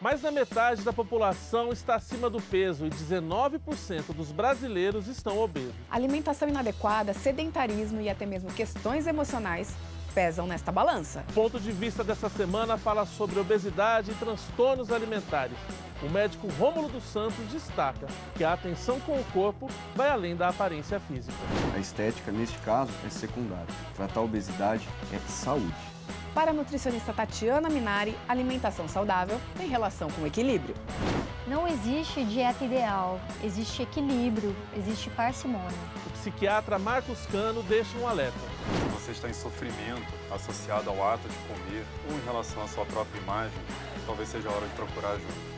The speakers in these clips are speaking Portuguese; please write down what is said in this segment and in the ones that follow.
Mais da metade da população está acima do peso e 19% dos brasileiros estão obesos. Alimentação inadequada, sedentarismo e até mesmo questões emocionais pesam nesta balança. O ponto de vista dessa semana fala sobre obesidade e transtornos alimentares. O médico Rômulo dos Santos destaca que a atenção com o corpo vai além da aparência física. A estética, neste caso, é secundária. Tratar a obesidade é saúde. Para a nutricionista Tatiana Minari, alimentação saudável tem relação com equilíbrio. Não existe dieta ideal, existe equilíbrio, existe parcimônia. O psiquiatra Marcos Cano deixa um alerta. Se você está em sofrimento associado ao ato de comer ou em relação à sua própria imagem, talvez seja a hora de procurar ajuda.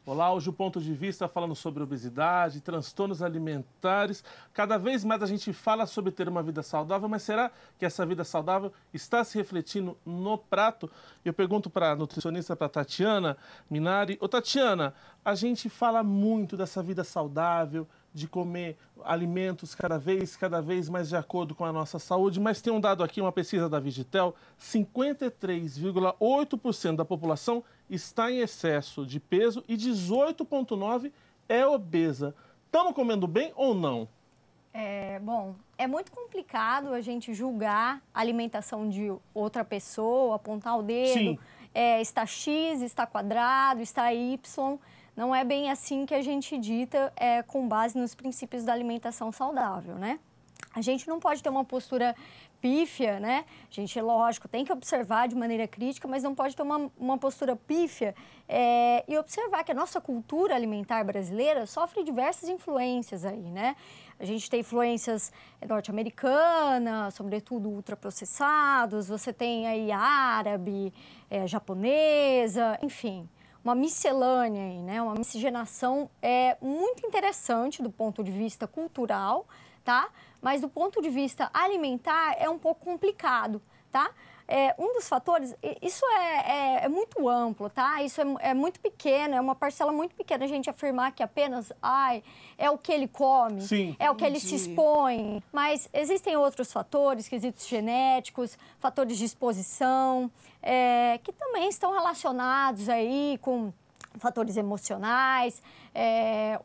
Olá, hoje o Ponto de Vista falando sobre obesidade, transtornos alimentares. Cada vez mais a gente fala sobre ter uma vida saudável, mas será que essa vida saudável está se refletindo no prato? Eu pergunto para a nutricionista, para a Tatiana Minari. Ô Tatiana, a gente fala muito dessa vida saudável, de comer alimentos cada vez mais de acordo com a nossa saúde, mas tem um dado aqui, uma pesquisa da Vigitel, 53,8% da população está em excesso de peso e 18,9% é obesa. Estamos comendo bem ou não? Bom, é muito complicado a gente julgar a alimentação de outra pessoa, apontar o dedo, está X, está quadrado, está Y. Não é bem assim que a gente dita com base nos princípios da alimentação saudável, né? A gente não pode ter uma postura pífia, né? A gente, lógico, tem que observar de maneira crítica, mas não pode ter uma postura pífia e observar que a nossa cultura alimentar brasileira sofre diversas influências aí, né? A gente tem influências norte-americanas, sobretudo ultraprocessados, você tem aí árabe, japonesa, enfim. Uma miscelânea aí, né? Uma miscigenação muito interessante do ponto de vista cultural, tá? Mas do ponto de vista alimentar é um pouco complicado, tá? Um dos fatores, isso é muito amplo, tá? Isso é muito pequeno, é uma parcela muito pequena a gente afirmar que apenas, é o que ele come, Sim, é o que ele se expõe. Mas existem outros fatores, quesitos genéticos, fatores de exposição, que também estão relacionados aí com fatores emocionais,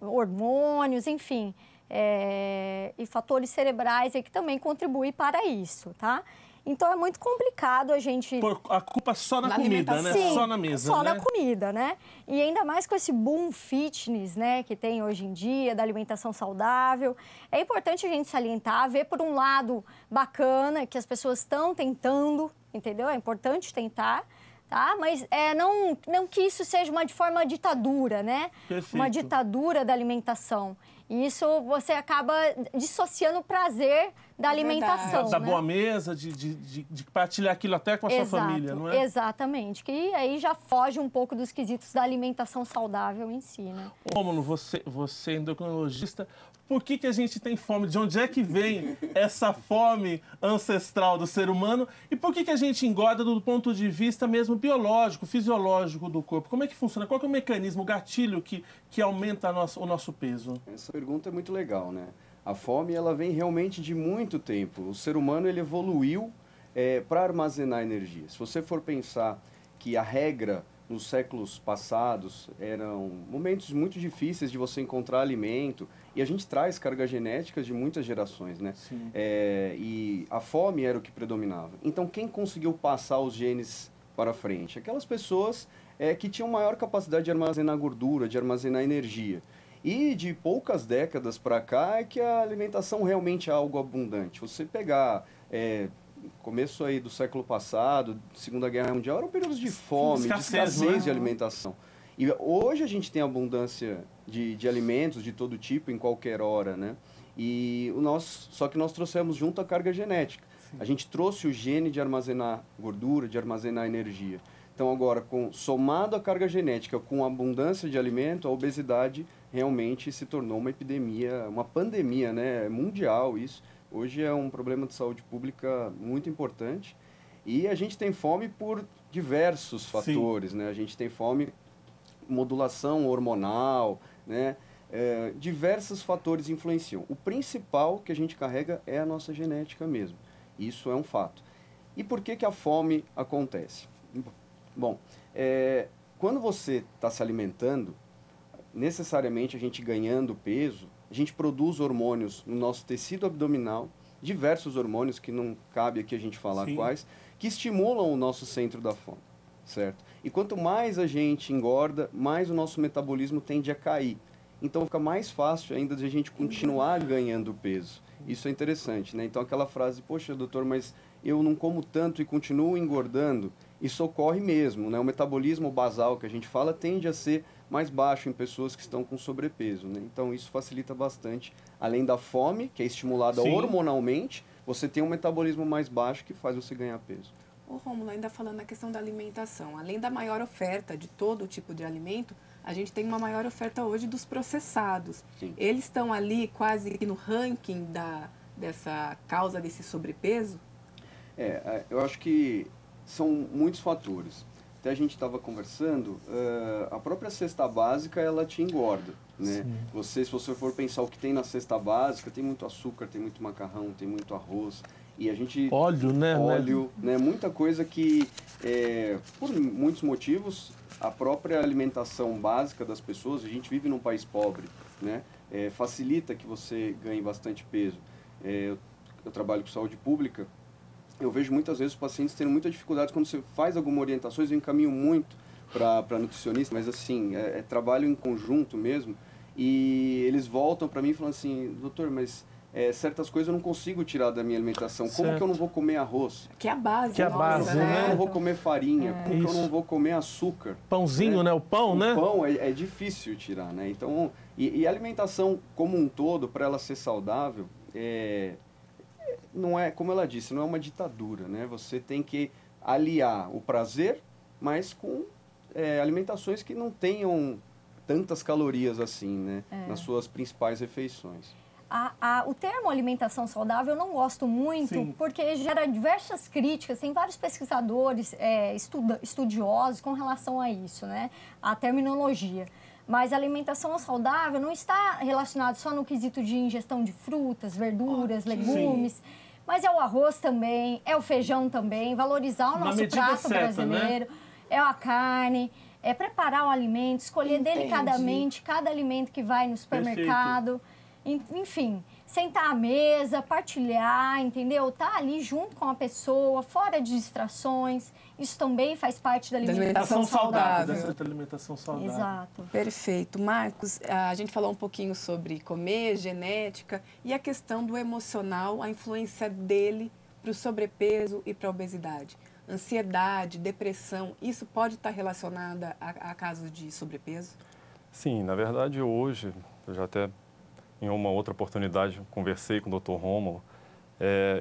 hormônios, enfim, e fatores cerebrais aí que também contribuem para isso, tá? Então, é muito complicado a gente... Por a culpa só na comida, né? Sim, só na mesa, só né? na comida, né? E ainda mais com esse boom fitness, né, que tem hoje em dia, da alimentação saudável. É importante a gente salientar, ver por um lado bacana, que as pessoas estão tentando, entendeu? É importante tentar, tá? Mas não que isso seja de forma ditadura, né? Perfeito. Uma ditadura da alimentação. E isso você acaba dissociando o prazer da alimentação. Da né? boa mesa, de partilhar aquilo até com a sua família, não é? Exatamente, que aí já foge um pouco dos quesitos da alimentação saudável em si, né? Rômulo, você é endocrinologista, por que a gente tem fome? De onde é que vem essa fome ancestral do ser humano? E por que a gente engorda do ponto de vista mesmo biológico, fisiológico do corpo? Como é que funciona? Qual que é o mecanismo, o gatilho que aumenta o nosso peso? Essa pergunta é muito legal, né? A fome, ela vem realmente de muito tempo. O ser humano, ele evoluiu para armazenar energia. Se você for pensar que a regra nos séculos passados eram momentos muito difíceis de você encontrar alimento, e a gente traz cargas genéticas de muitas gerações, né? Sim. E a fome era o que predominava. Então, quem conseguiu passar os genes para frente? Aquelas pessoas que tinham maior capacidade de armazenar gordura, de armazenar energia. E de poucas décadas para cá é que a alimentação realmente é algo abundante. Você pegar começo aí do século passado, Segunda Guerra Mundial, eram períodos de fome, de escassez de alimentação. E hoje a gente tem abundância de alimentos de todo tipo, em qualquer hora, né? Só que nós trouxemos junto a carga genética. Sim. A gente trouxe o gene de armazenar gordura, de armazenar energia. Então agora, somado a carga genética com a abundância de alimento, a obesidade realmente se tornou uma epidemia, uma pandemia, né? Mundial isso. Hoje é um problema de saúde pública muito importante. E a gente tem fome por diversos fatores, né? A gente tem fome, modulação hormonal, né? diversos fatores influenciam. O principal que a gente carrega é a nossa genética mesmo. Isso é um fato. E por que a fome acontece? Bom, quando você está se alimentando, necessariamente a gente ganhando peso, a gente produz hormônios no nosso tecido abdominal, diversos hormônios que não cabe aqui a gente falar quais, que estimulam o nosso centro da fome, certo? E quanto mais a gente engorda, mais o nosso metabolismo tende a cair. Então fica mais fácil ainda de a gente continuar ganhando peso. Isso é interessante, né? Então aquela frase, poxa, doutor, mas eu não como tanto e continuo engordando, isso ocorre mesmo, né? O metabolismo basal que a gente fala tende a ser mais baixo em pessoas que estão com sobrepeso, né? Então isso facilita bastante. Além da fome, que é estimulada hormonalmente, você tem um metabolismo mais baixo que faz você ganhar peso. Ô Rômulo, ainda falando na questão da alimentação, além da maior oferta de todo tipo de alimento, a gente tem uma maior oferta hoje dos processados. Sim. Eles estão ali quase que no ranking dessa causa desse sobrepeso? Eu acho que são muitos fatores. Até a gente estava conversando, a própria cesta básica, ela te engorda, né? Se você for pensar o que tem na cesta básica, tem muito açúcar, tem muito macarrão, tem muito arroz. E a gente... Óleo, né? Óleo, né? Muita coisa que, por muitos motivos, a própria alimentação básica das pessoas, a gente vive num país pobre, né? Facilita que você ganhe bastante peso. Eu trabalho com saúde pública, eu vejo muitas vezes os pacientes tendo muita dificuldade quando você faz alguma orientação, eu encaminho muito para nutricionista, mas assim, é trabalho em conjunto mesmo, e eles voltam para mim falando assim, doutor, mas certas coisas eu não consigo tirar da minha alimentação, como que eu não vou comer arroz? Que é a base. Que é a base, Como que né? eu não vou comer farinha? Como que eu não vou comer açúcar? Pãozinho, né? O pão, né? O pão é difícil tirar, né? Então, e a alimentação como um todo, para ela ser saudável, não é, como ela disse, não é uma ditadura, né? Você tem que aliar o prazer, mas com alimentações que não tenham tantas calorias assim, né? Nas suas principais refeições. O termo alimentação saudável eu não gosto muito, porque gera diversas críticas, tem vários pesquisadores, estudiosos com relação a isso, né? A terminologia. Mas a alimentação saudável não está relacionada só no quesito de ingestão de frutas, verduras, legumes, mas é o arroz também, é o feijão também, valorizar o nosso prato brasileiro, né? É a carne, é preparar o alimento, escolher delicadamente cada alimento que vai no supermercado. Enfim, sentar à mesa, partilhar, entendeu? Tá ali junto com a pessoa, fora de distrações. Isso também faz parte da alimentação saudável. Dessa alimentação saudável. Exato. Perfeito. Marcos, a gente falou um pouquinho sobre comer, genética e a questão do emocional, a influência dele para o sobrepeso e para a obesidade. Ansiedade, depressão, isso pode estar relacionado a casos de sobrepeso? Sim, na verdade hoje, eu já até em uma outra oportunidade conversei com o Dr. Rômulo,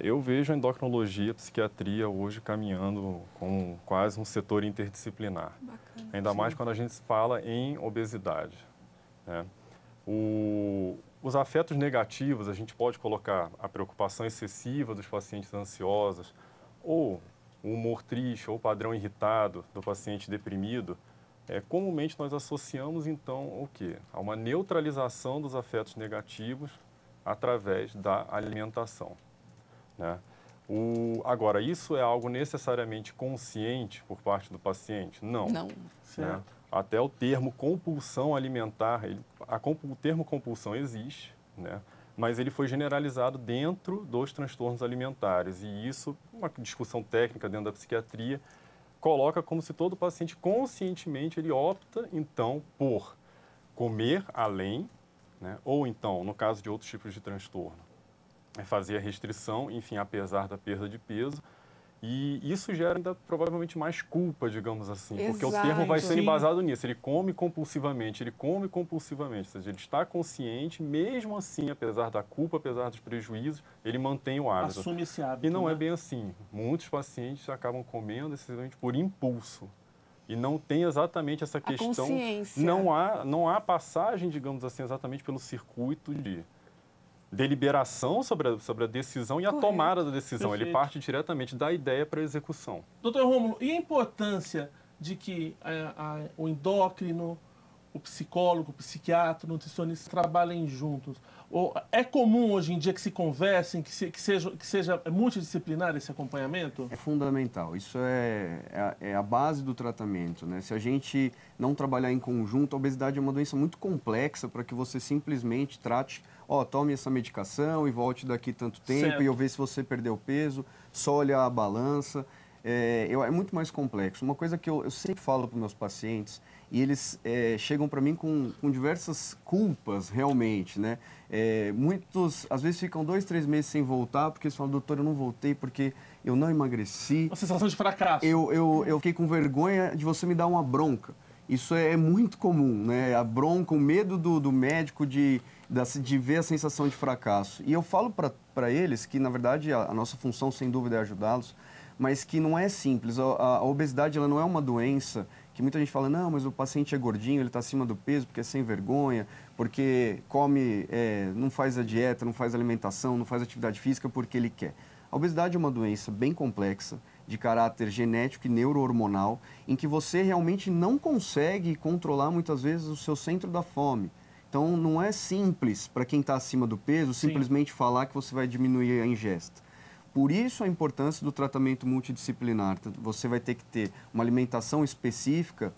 eu vejo a endocrinologia, a psiquiatria hoje caminhando com quase um setor interdisciplinar. Bacana. Ainda mais quando a gente fala em obesidade, né? Os afetos negativos, a gente pode colocar a preocupação excessiva dos pacientes ansiosos, ou o humor triste, ou o padrão irritado do paciente deprimido. Comumente nós associamos, então, o quê? A uma neutralização dos afetos negativos através da alimentação, né? Agora, isso é algo necessariamente consciente por parte do paciente? Não. Não. Né? Até o termo compulsão alimentar, o termo compulsão existe, né? Mas ele foi generalizado dentro dos transtornos alimentares. E isso, uma discussão técnica dentro da psiquiatria, coloca como se todo paciente conscientemente ele opta, então, por comer além, né? Ou então, no caso de outros tipos de transtorno, fazer a restrição, enfim, apesar da perda de peso. E isso gera ainda provavelmente mais culpa, digamos assim, porque o termo vai ser embasado nisso. Ele come compulsivamente, ou seja, ele está consciente, mesmo assim, apesar da culpa, apesar dos prejuízos, ele mantém o hábito. Assume esse hábito. E não né? é bem assim. Muitos pacientes acabam comendo excessivamente por impulso. E não tem exatamente essa questão. Consciência. Não há passagem, digamos assim, exatamente pelo circuito de deliberação sobre a decisão e a tomada da decisão. Perfeito. Ele parte diretamente da ideia para a execução. Doutor Rômulo, e a importância de que o endócrino, o psicólogo, o psiquiatra, o nutricionista trabalhem juntos? Ou é comum hoje em dia que se conversem, que seja multidisciplinar esse acompanhamento? É fundamental. Isso é a base do tratamento, né? Se a gente não trabalhar em conjunto, a obesidade é uma doença muito complexa para que você simplesmente trate, tome essa medicação e volte daqui tanto tempo, certo, e eu ver se você perdeu peso, só olhar a balança. É muito mais complexo. Uma coisa que eu sempre falo para os meus pacientes, e eles chegam para mim com diversas culpas, realmente, né? Muitos, às vezes, ficam 2, 3 meses sem voltar, porque eles falam, doutor, eu não voltei porque eu não emagreci. Uma sensação de fracasso. Eu fiquei com vergonha de você me dar uma bronca. Isso é muito comum, né? A bronca, o medo do médico de ver a sensação de fracasso. E eu falo para eles que, na verdade, a nossa função, sem dúvida, é ajudá-los, mas que não é simples. A obesidade, ela não é uma doença que muita gente fala, não, mas o paciente é gordinho, ele está acima do peso porque é sem vergonha, porque come, não faz a dieta, não faz alimentação, não faz atividade física porque ele quer. A obesidade é uma doença bem complexa, de caráter genético e neurohormonal, em que você realmente não consegue controlar muitas vezes o seu centro da fome. Então, não é simples para quem está acima do peso simplesmente falar que você vai diminuir a ingesta. Por isso a importância do tratamento multidisciplinar. Você vai ter que ter uma alimentação específica,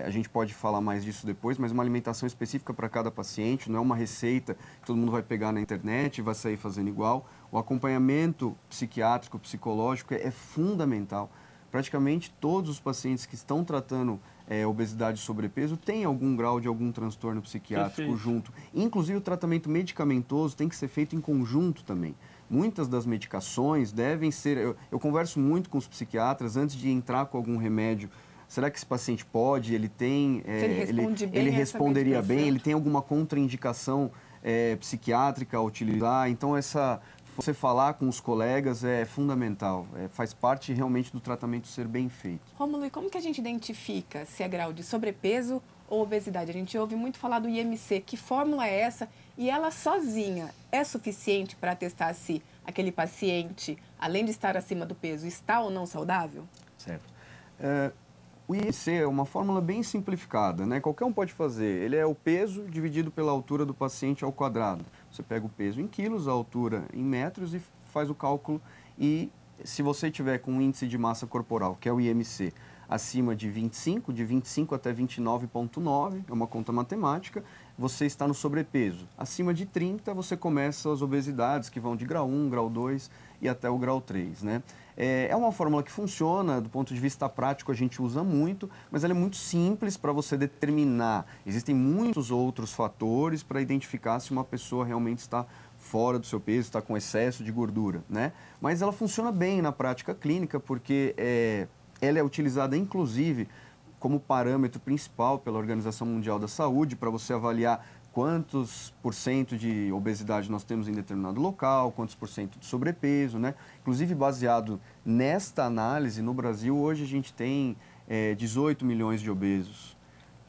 a gente pode falar mais disso depois, mas uma alimentação específica para cada paciente, não é uma receita que todo mundo vai pegar na internet e vai sair fazendo igual. O acompanhamento psiquiátrico, psicológico é fundamental. Praticamente todos os pacientes que estão tratando obesidade e sobrepeso têm algum grau de algum transtorno psiquiátrico junto. Inclusive o tratamento medicamentoso tem que ser feito em conjunto também. Muitas das medicações devem ser... Eu converso muito com os psiquiatras antes de entrar com algum remédio. Será que esse paciente pode? Ele tem... ele responderia bem? Ele tem alguma contraindicação psiquiátrica a utilizar? Então, você falar com os colegas é fundamental. Faz parte realmente do tratamento ser bem feito. Rômulo, e como que a gente identifica se é grau de sobrepeso ou obesidade? A gente ouve muito falar do IMC. Que fórmula é essa? E ela sozinha é suficiente para testar se aquele paciente, além de estar acima do peso, está ou não saudável? Certo. O IMC é uma fórmula bem simplificada, né? Qualquer um pode fazer. Ele é o peso dividido pela altura do paciente ao quadrado. Você pega o peso em quilos, a altura em metros e faz o cálculo. E se você tiver com um índice de massa corporal, que é o IMC, acima de 25, de 25 até 29,9, é uma conta matemática, você está no sobrepeso. Acima de 30, você começa as obesidades, que vão de grau 1, grau 2 e até o grau 3, né? É uma fórmula que funciona, do ponto de vista prático a gente usa muito, mas ela é muito simples para você determinar. Existem muitos outros fatores para identificar se uma pessoa realmente está fora do seu peso, está com excesso de gordura, né? Mas ela funciona bem na prática clínica porque ela é utilizada inclusive como parâmetro principal pela Organização Mundial da Saúde para você avaliar quantos % de obesidade nós temos em determinado local, quantos % de sobrepeso, né? Inclusive, baseado nesta análise, no Brasil, hoje a gente tem 18 milhões de obesos,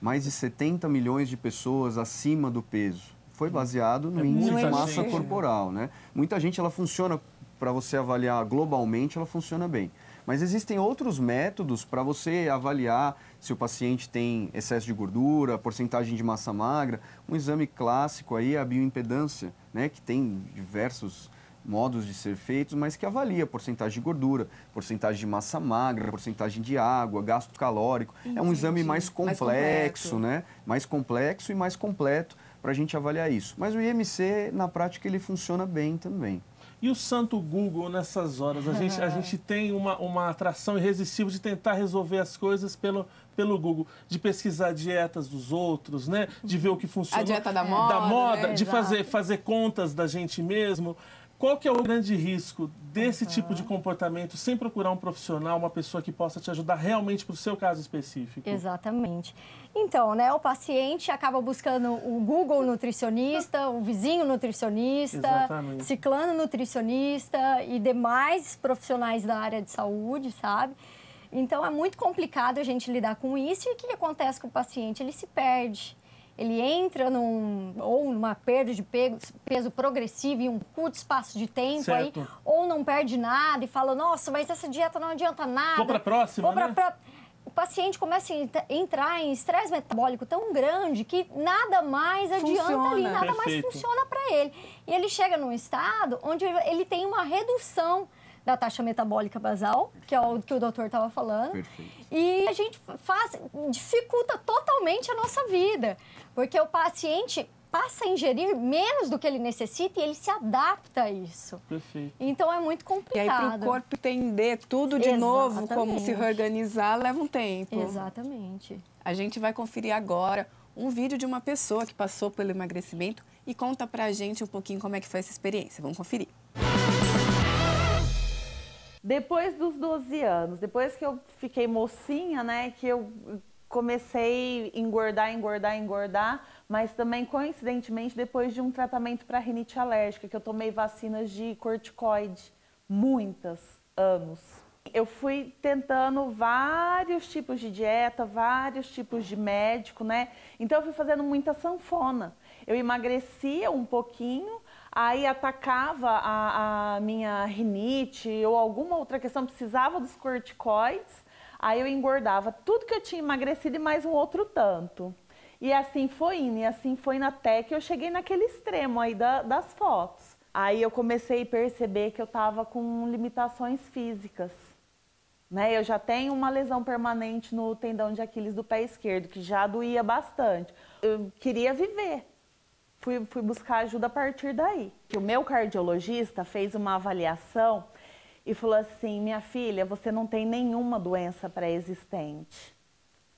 mais de 70 milhões de pessoas acima do peso. Foi baseado no índice de massa corporal, né? Muita gente, ela funciona, para você avaliar globalmente, ela funciona bem. Mas existem outros métodos para você avaliar se o paciente tem excesso de gordura, porcentagem de massa magra. Um exame clássico aí é a bioimpedância, né, que tem diversos modos de ser feitos, mas que avalia porcentagem de gordura, porcentagem de massa magra, porcentagem de água, gasto calórico. É um exame mais complexo, né? Mais complexo e mais completo para a gente avaliar isso. Mas o IMC, na prática, ele funciona bem também. E o santo Google nessas horas? A gente tem uma atração irresistível de tentar resolver as coisas pelo Google, de pesquisar dietas dos outros, né? De ver o que funciona. A dieta da moda, né? De fazer contas da gente mesmo. Qual que é o grande risco desse tipo de comportamento sem procurar um profissional, uma pessoa que possa te ajudar realmente para o seu caso específico? Exatamente. Então, né, o paciente acaba buscando o Google nutricionista, o vizinho nutricionista, Exatamente. ciclano nutricionista e demais profissionais da área de saúde, sabe? Então, é muito complicado a gente lidar com isso. E o que acontece com o paciente? Ele se perde. Ele entra numa perda de peso progressiva em um curto espaço de tempo, aí, ou não perde nada e fala, nossa, mas essa dieta não adianta nada. Vou para a próxima, né? paciente começa a entrar em estresse metabólico tão grande que nada mais adianta ali, nada mais funciona para ele. E ele chega num estado onde ele tem uma redução da taxa metabólica basal, que é o que o doutor estava falando. Perfeito. E a gente dificulta totalmente a nossa vida, porque o paciente passa a ingerir menos do que ele necessita e ele se adapta a isso. Perfeito. Então é muito complicado. E aí, para o corpo entender tudo de novo, como se reorganizar, leva um tempo. Exatamente. A gente vai conferir agora um vídeo de uma pessoa que passou pelo emagrecimento e conta pra gente um pouquinho como é que foi essa experiência. Vamos conferir. Depois dos 12 anos, depois que eu fiquei mocinha, né, que eu comecei a engordar, mas também, coincidentemente, depois de um tratamento para rinite alérgica, que eu tomei vacinas de corticoide, muitos anos. Eu fui tentando vários tipos de dieta, vários tipos de médico, né? Então, eu fui fazendo muita sanfona. Eu emagrecia um pouquinho, aí atacava a minha rinite ou alguma outra questão, precisava dos corticoides, aí eu engordava tudo que eu tinha emagrecido e mais um outro tanto. E assim foi indo, até que eu cheguei naquele extremo aí das fotos. Aí eu comecei a perceber que eu estava com limitações físicas. Né? Eu já tenho uma lesão permanente no tendão de Aquiles do pé esquerdo, que já doía bastante. Eu queria viver. Fui buscar ajuda a partir daí. O meu cardiologista fez uma avaliação e falou assim: minha filha, você não tem nenhuma doença pré-existente.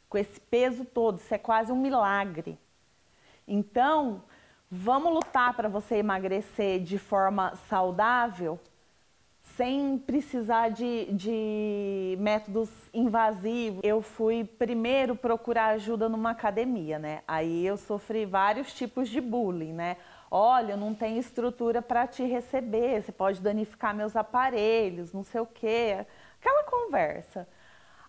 Com esse peso todo, isso é quase um milagre. Então, vamos lutar para você emagrecer de forma saudável, sem precisar de métodos invasivos. Eu fui primeiro procurar ajuda numa academia, né? Aí eu sofri vários tipos de bullying, né? Olha, eu não tenho estrutura para te receber, você pode danificar meus aparelhos, não sei o quê. Aquela conversa.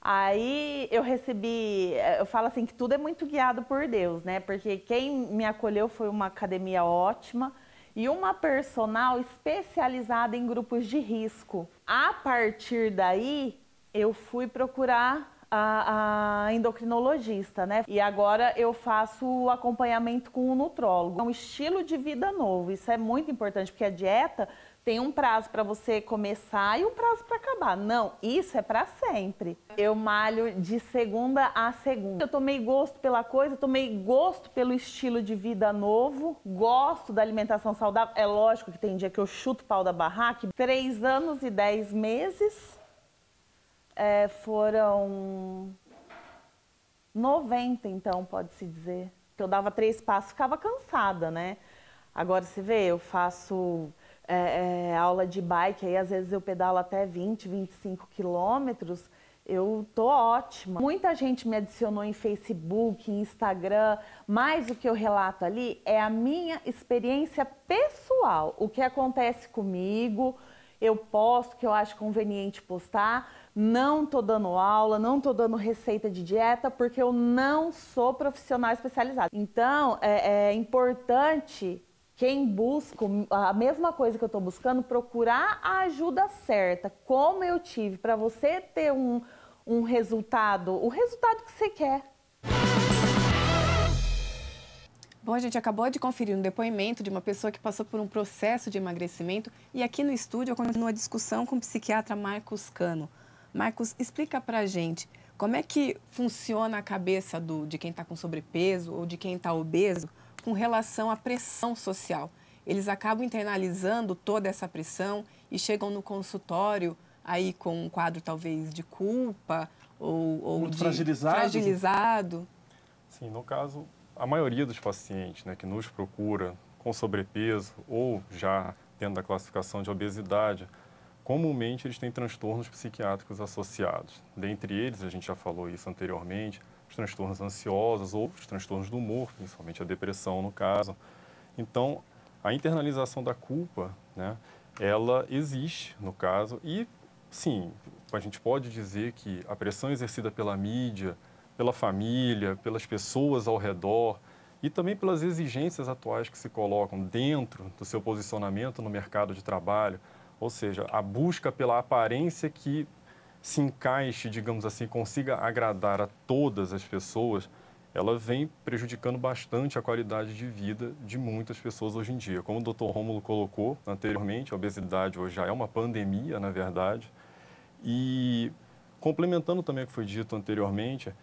Aí eu falo assim que tudo é muito guiado por Deus, né? Porque quem me acolheu foi uma academia ótima e uma personal especializada em grupos de risco. A partir daí, eu fui procurar a endocrinologista, né? E agora eu faço o acompanhamento com o nutrólogo. É um estilo de vida novo, isso é muito importante, porque a dieta tem um prazo para você começar e um prazo para acabar. Não, isso é para sempre. Eu malho de segunda a segunda. Eu tomei gosto pela coisa, tomei gosto pelo estilo de vida novo, gosto da alimentação saudável. É lógico que tem dia que eu chuto o pau da barraca. 3 anos e 10 meses, foram 90, então, pode-se dizer. Eu dava 3 passos, ficava cansada, né? Agora, você vê, eu faço aula de bike, aí às vezes eu pedalo até 20, 25 quilômetros, eu tô ótima. Muita gente me adicionou em Facebook, em Instagram, mas o que eu relato ali é a minha experiência pessoal, o que acontece comigo, eu posto, que eu acho conveniente postar, não tô dando aula, não tô dando receita de dieta, porque eu não sou profissional especializado. Então, é importante quem busca a mesma coisa que eu estou buscando, procurar a ajuda certa, como eu tive, para você ter um resultado, o resultado que você quer. Bom, a gente acabou de conferir um depoimento de uma pessoa que passou por um processo de emagrecimento e aqui no estúdio eu continuo a discussão com o psiquiatra Marcos Cano. Marcos, explica pra gente como é que funciona a cabeça de quem está com sobrepeso ou de quem está obeso com relação à pressão social. Eles acabam internalizando toda essa pressão e chegam no consultório aí com um quadro talvez de culpa ou muito de fragilizado. Sim, no caso, a maioria dos pacientes, né, que nos procura com sobrepeso ou já dentro da classificação de obesidade, comumente eles têm transtornos psiquiátricos associados. Dentre eles, a gente já falou isso anteriormente, os transtornos ansiosos ou os transtornos do humor, principalmente a depressão no caso. Então, a internalização da culpa, né, ela existe no caso e, sim, a gente pode dizer que a pressão exercida pela mídia, pela família, pelas pessoas ao redor e também pelas exigências atuais que se colocam dentro do seu posicionamento no mercado de trabalho, ou seja, a busca pela aparência que se encaixe, digamos assim, consiga agradar a todas as pessoas, ela vem prejudicando bastante a qualidade de vida de muitas pessoas hoje em dia. Como o Dr. Rômulo colocou anteriormente, a obesidade hoje já é uma pandemia, na verdade. E complementando também o que foi dito anteriormente,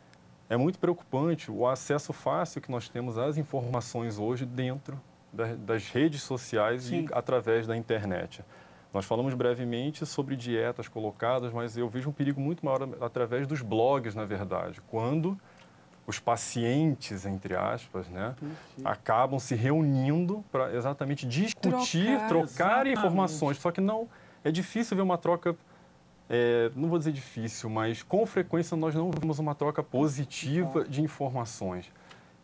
é muito preocupante o acesso fácil que nós temos às informações hoje dentro das redes sociais Sim. e através da internet. Nós falamos brevemente sobre dietas colocadas, mas eu vejo um perigo muito maior através dos blogs, na verdade, quando os pacientes, entre aspas, né, acabam se reunindo para exatamente discutir, trocar informações. Só que não, é difícil ver uma troca, não vou dizer difícil, mas com frequência nós não vemos uma troca positiva de informações.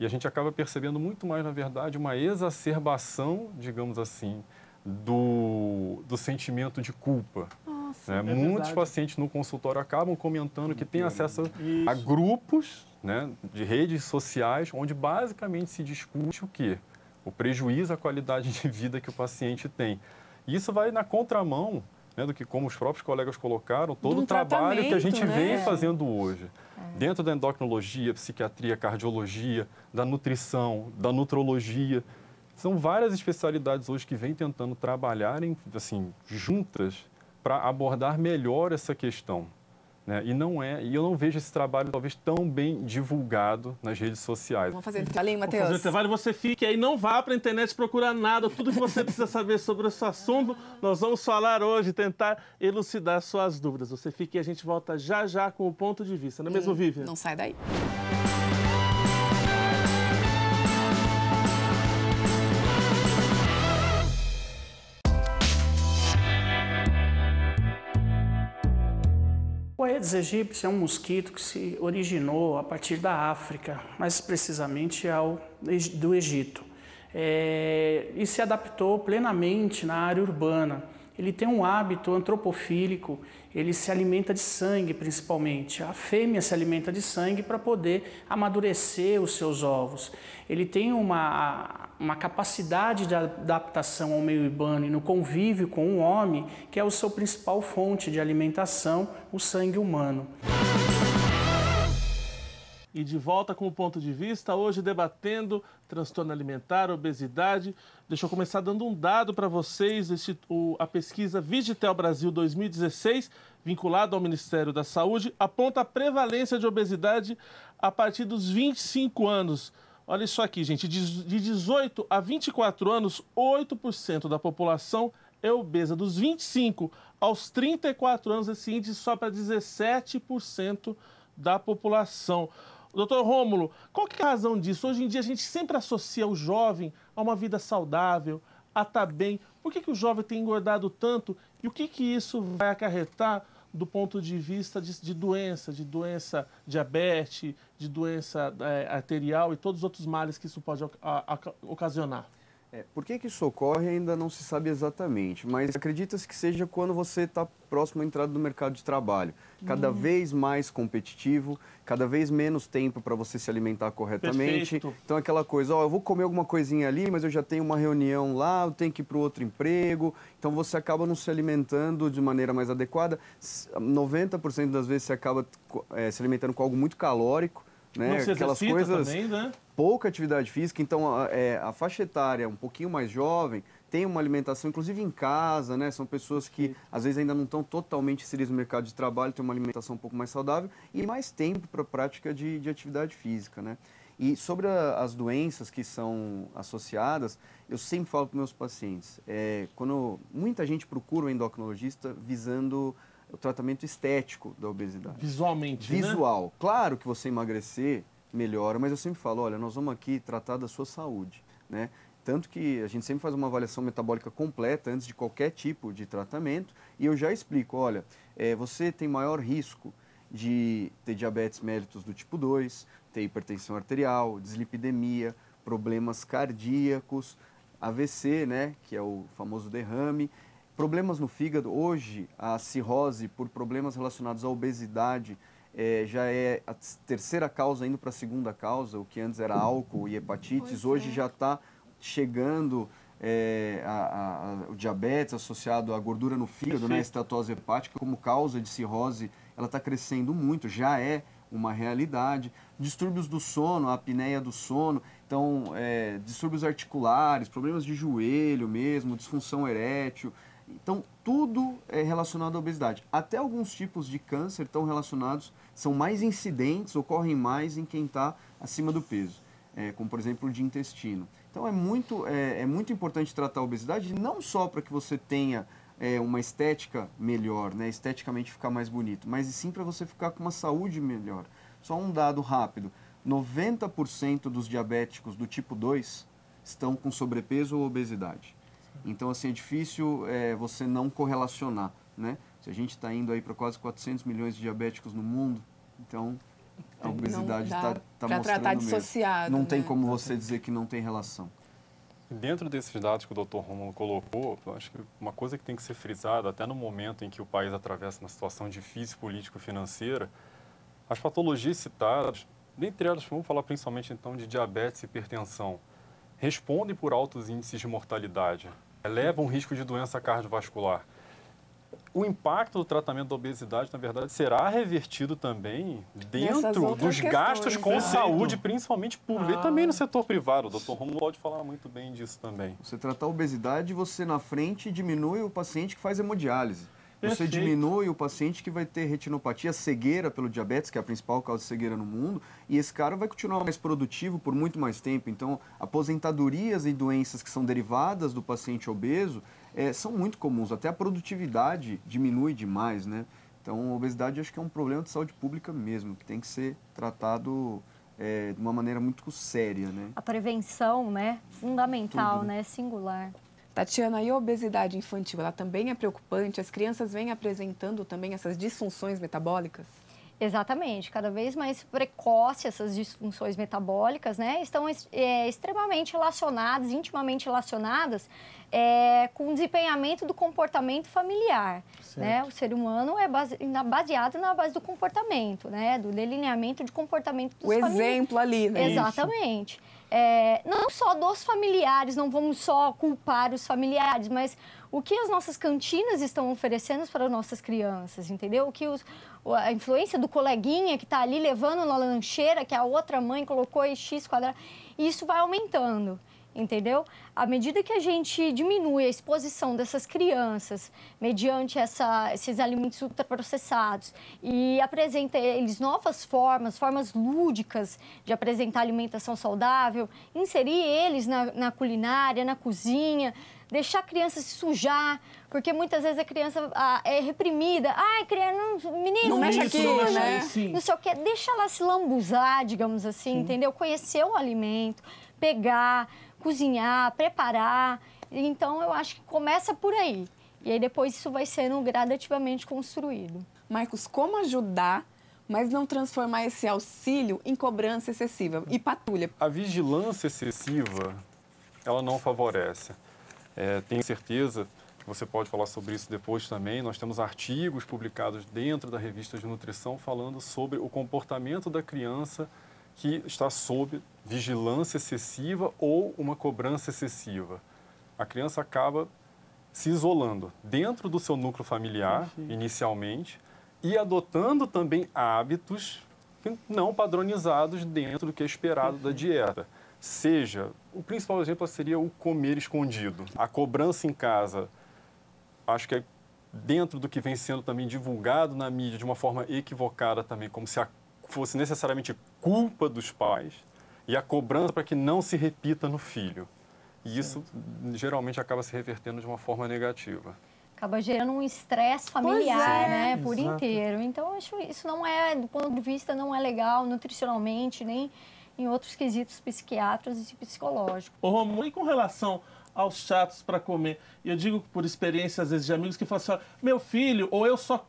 E a gente acaba percebendo muito mais, na verdade, uma exacerbação, digamos assim, do sentimento de culpa. Nossa, muitos pacientes no consultório acabam comentando que têm acesso a grupos, né, de redes sociais, onde basicamente se discute o quê? O prejuízo à qualidade de vida que o paciente tem. E isso vai na contramão, né, do que, como os próprios colegas colocaram, todo o trabalho que a gente vem fazendo hoje. Dentro da endocrinologia, psiquiatria, cardiologia, da nutrição, da nutrologia. São várias especialidades hoje que vêm tentando trabalhar assim, juntas para abordar melhor essa questão. Né? E eu não vejo esse trabalho talvez tão bem divulgado nas redes sociais. Vamos fazer intervalinho, Matheus? Vamos fazer intervalo, você fique aí, não vá para a internet procurar nada, tudo que você precisa saber sobre esse assunto, nós vamos falar hoje, tentar elucidar suas dúvidas. Você fique e a gente volta já já com o ponto de vista, não é mesmo, Vivian? Não sai daí. O Aedes aegypti é um mosquito que se originou a partir da África, mais precisamente do Egito, e se adaptou plenamente na área urbana. Ele tem um hábito antropofílico, ele se alimenta de sangue principalmente. A fêmea se alimenta de sangue para poder amadurecer os seus ovos. Ele tem uma capacidade de adaptação ao meio urbano e no convívio com o homem, que é a sua principal fonte de alimentação, o sangue humano. E de volta com o ponto de vista, hoje debatendo transtorno alimentar, obesidade. Deixa eu começar dando um dado para vocês. A pesquisa Vigitel Brasil 2016, vinculada ao Ministério da Saúde, aponta a prevalência de obesidade a partir dos 25 anos. Olha isso aqui, gente. De 18 a 24 anos, 8% da população é obesa. Dos 25 aos 34 anos, esse índice sobe para 17% da população. Doutor Rômulo, qual que é a razão disso? Hoje em dia a gente sempre associa o jovem a uma vida saudável, a estar bem. Por que o jovem tem engordado tanto e o que isso vai acarretar do ponto de vista de doença diabetes, de doença arterial e todos os outros males que isso pode ocasionar? Por que isso ocorre ainda não se sabe exatamente, mas acredita-se que seja quando você está próximo à entrada do mercado de trabalho. Cada vez mais competitivo, cada vez menos tempo para você se alimentar corretamente. Perfeito. Então aquela coisa, eu vou comer alguma coisinha ali, mas eu já tenho uma reunião lá, eu tenho que ir para o outro emprego. Então você acaba não se alimentando de maneira mais adequada. 90% das vezes você acaba se alimentando com algo muito calórico. Né? Não se Aquelas coisas, também, né? Pouca atividade física, então a faixa etária um pouquinho mais jovem tem uma alimentação, inclusive em casa, né? São pessoas que às vezes ainda não estão totalmente inseridas no mercado de trabalho, têm uma alimentação um pouco mais saudável e mais tempo para a prática de atividade física, né? E sobre as doenças que são associadas, eu sempre falo para meus pacientes, quando muita gente procura um endocrinologista visando o tratamento estético da obesidade. Visualmente, Visual. Né? Claro que você emagrecer melhora, mas eu sempre falo, olha, nós vamos aqui tratar da sua saúde, né? Tanto que a gente sempre faz uma avaliação metabólica completa antes de qualquer tipo de tratamento e eu já explico, olha, você tem maior risco de ter diabetes mellitus do tipo 2, ter hipertensão arterial, dislipidemia, problemas cardíacos, AVC, né, que é o famoso derrame, problemas no fígado. Hoje, a cirrose por problemas relacionados à obesidade já é a terceira causa, indo para a segunda causa, o que antes era álcool e hepatites, hoje já está chegando o diabetes associado à gordura no fígado, né, a esteatose hepática, como causa de cirrose, ela está crescendo muito, já é uma realidade. Distúrbios do sono, a apneia do sono, então, distúrbios articulares, problemas de joelho mesmo, disfunção erétil. Então, tudo é relacionado à obesidade. Até alguns tipos de câncer estão relacionados, são mais incidentes, ocorrem mais em quem está acima do peso, como, por exemplo, o de intestino. Então, é muito importante tratar a obesidade, não só para que você tenha uma estética melhor, né, esteticamente ficar mais bonito, mas sim para você ficar com uma saúde melhor. Só um dado rápido, 90% dos diabéticos do tipo 2 estão com sobrepeso ou obesidade. Então, assim, é difícil você não correlacionar, né? Se a gente está indo aí para quase 400 milhões de diabéticos no mundo, então a obesidade está mostrando tratar mesmo. dissociado, não tem né? como você dizer que não tem relação. Dentro desses dados que o Dr. Rômulo colocou, eu acho que uma coisa que tem que ser frisada, até no momento em que o país atravessa uma situação difícil político-financeira, as patologias citadas, dentre elas, vamos falar principalmente então de diabetes e hipertensão, respondem por altos índices de mortalidade, elevam o risco de doença cardiovascular. O impacto do tratamento da obesidade, na verdade, será revertido também dentro dos gastos com saúde, principalmente pública, e também no setor privado. O Dr. Rômulo pode falar muito bem disso também. Você tratar a obesidade, você na frente diminui o paciente que faz hemodiálise. Você diminui o paciente que vai ter retinopatia, cegueira pelo diabetes, que é a principal causa de cegueira no mundo, e esse cara vai continuar mais produtivo por muito mais tempo. Então, aposentadorias e doenças que são derivadas do paciente obeso são muito comuns. Até a produtividade diminui demais, né? Então, a obesidade acho que é um problema de saúde pública mesmo, que tem que ser tratado de uma maneira muito séria, né? A prevenção, né? Fundamental, Tudo, né? Singular. Tatiana, e a obesidade infantil, ela também é preocupante? As crianças vêm apresentando também essas disfunções metabólicas? Exatamente, cada vez mais precoce essas disfunções metabólicas, né? Estão extremamente relacionadas, intimamente relacionadas com o desempenhamento do comportamento familiar, né? O ser humano é baseado na base do comportamento, né? Do delineamento de comportamento dos familiares. O exemplo ali, né? Exatamente. Não só dos familiares, não vamos só culpar os familiares, mas o que as nossas cantinas estão oferecendo para as nossas crianças, entendeu? O que a influência do coleguinha que está ali levando na lancheira, que a outra mãe colocou em X quadrado, isso vai aumentando, entendeu? À medida que a gente diminui a exposição dessas crianças mediante esses alimentos ultraprocessados e apresenta a eles novas formas lúdicas de apresentar alimentação saudável, inserir eles na culinária, na cozinha, deixar a criança se sujar, porque muitas vezes a criança é reprimida. Ai, criança, menino, não mexe aqui, né? Não sei o quê. Deixa ela se lambuzar, digamos assim, entendeu? Conhecer o alimento, pegar, cozinhar, preparar. Então, eu acho que começa por aí. E aí, depois, isso vai sendo gradativamente construído. Marcos, como ajudar, mas não transformar esse auxílio em cobrança excessiva e patrulha? A vigilância excessiva, ela não favorece. Tenho certeza que você pode falar sobre isso depois também. Nós temos artigos publicados dentro da revista de nutrição falando sobre o comportamento da criança que está sob vigilância excessiva ou uma cobrança excessiva. A criança acaba se isolando dentro do seu núcleo familiar, inicialmente, e adotando também hábitos não padronizados dentro do que é esperado da dieta. Seja, o principal exemplo seria o comer escondido. A cobrança em casa, acho que é dentro do que vem sendo também divulgado na mídia de uma forma equivocada também, como se fosse necessariamente culpa dos pais, e a cobrança para que não se repita no filho. E isso geralmente acaba se revertendo de uma forma negativa. Acaba gerando um estresse familiar, né, por inteiro. Então, acho isso não é, do ponto de vista, não é legal nutricionalmente, nem em outros quesitos psiquiátricos e psicológicos. Ô, Romulo, e com relação aos chatos para comer? E eu digo por experiência, às vezes, de amigos que falam assim, meu filho, ou eu só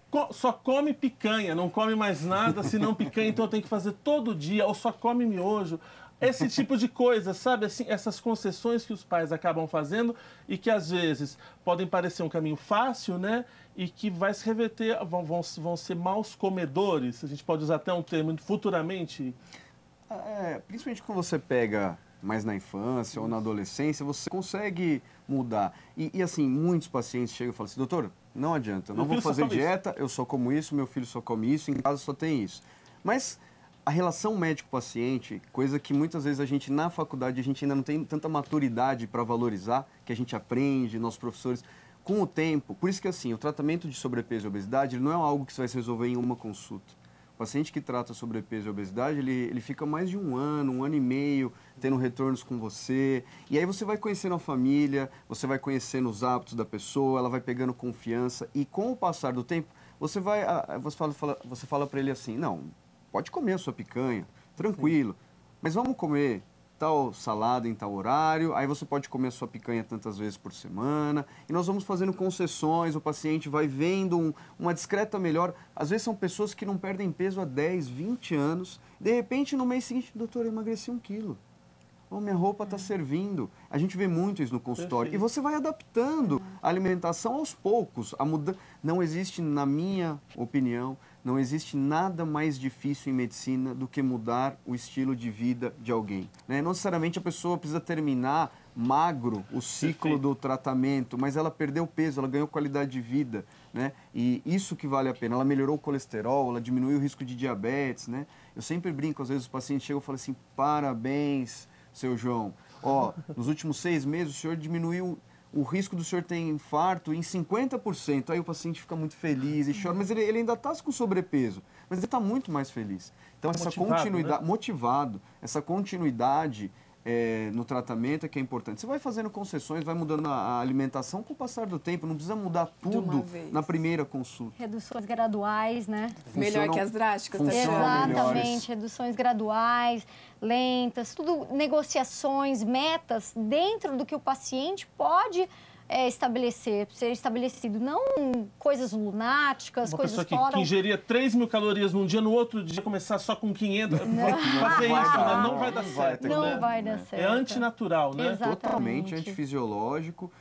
come picanha, não come mais nada, senão picanha, então eu tenho que fazer todo dia, ou só come miojo. Esse tipo de coisa, sabe? Assim, essas concessões que os pais acabam fazendo e que, às vezes, podem parecer um caminho fácil, né? E que vai se reverter, vão ser maus comedores. A gente pode usar até um termo futuramente. Principalmente quando você pega mais na infância ou na adolescência, você consegue mudar. E assim, muitos pacientes chegam e falam assim, doutor, não adianta, eu não vou fazer dieta, eu só como isso, meu filho só come isso, em casa só tem isso. Mas a relação médico-paciente, coisa que muitas vezes a gente na faculdade, a gente ainda não tem tanta maturidade para valorizar, que a gente aprende, nossos professores, com o tempo, por isso que assim, o tratamento de sobrepeso e obesidade ele não é algo que você vai se resolver em uma consulta. O paciente que trata sobrepeso e obesidade, ele fica mais de um ano e meio, tendo retornos com você. E aí você vai conhecendo a família, você vai conhecendo os hábitos da pessoa, ela vai pegando confiança. E com o passar do tempo, você fala para ele assim, não, pode comer a sua picanha, tranquilo, mas vamos comer tal salada em tal horário, aí você pode comer a sua picanha tantas vezes por semana, e nós vamos fazendo concessões, o paciente vai vendo uma discreta melhora. Às vezes são pessoas que não perdem peso há 10, 20 anos, de repente no mês seguinte, doutor, eu emagreci 1 quilo. Oh, minha roupa está servindo. A gente vê muito isso no consultório. Perfeito. E você vai adaptando a alimentação aos poucos. Não existe, na minha opinião, não existe nada mais difícil em medicina do que mudar o estilo de vida de alguém. Né? Não necessariamente a pessoa precisa terminar magro o ciclo do tratamento, mas ela perdeu peso, ela ganhou qualidade de vida. Né? E isso que vale a pena. Ela melhorou o colesterol, ela diminuiu o risco de diabetes. Né? Eu sempre brinco, às vezes os pacientes chegam e falam assim, parabéns, seu João, nos últimos 6 meses o senhor diminuiu o risco do senhor ter infarto em 50%. Aí o paciente fica muito feliz e chora, mas ele ainda está com sobrepeso, mas ele está muito mais feliz. Então essa continuidade, né? Motivado, essa continuidade no tratamento é que é importante. Você vai fazendo concessões, vai mudando a alimentação com o passar do tempo, não precisa mudar tudo na primeira consulta. Reduções graduais, né? Melhor que as drásticas. Exatamente, reduções graduais, lentas, tudo negociações, metas dentro do que o paciente pode ser estabelecido, não coisas lunáticas, uma coisas pessoa que ingeria 3.000 calorias num dia, no outro dia começar só com 500, fazer isso, né? Não vai dar certo. Não vai dar certo. É antinatural, né? Exatamente. Totalmente antifisiológico,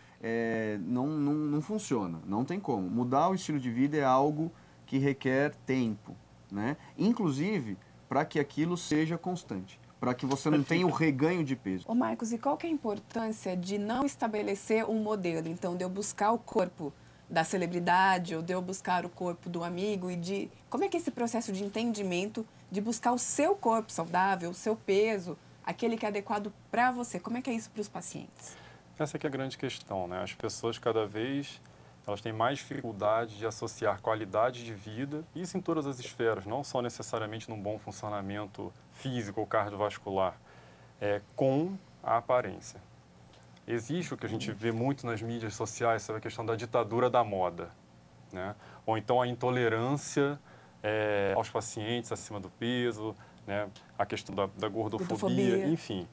não funciona, não tem como. Mudar o estilo de vida é algo que requer tempo, né? Inclusive, para que aquilo seja constante, para que você não tenha o reganho de peso. Ô Marcos, e qual que é a importância de não estabelecer um modelo? Então, de eu buscar o corpo da celebridade ou de eu buscar o corpo do amigo e como é que é esse processo de entendimento de buscar o seu corpo saudável, o seu peso, aquele que é adequado para você? Como é que é isso para os pacientes? Essa que é a grande questão, né? As pessoas cada vez elas têm mais dificuldade de associar qualidade de vida, isso em todas as esferas, não só necessariamente num bom funcionamento físico ou cardiovascular, com a aparência. Existe o que a gente vê muito nas mídias sociais, sobre a questão da ditadura da moda, né? Ou então a intolerância aos pacientes acima do peso, né? A questão da gordofobia, enfim.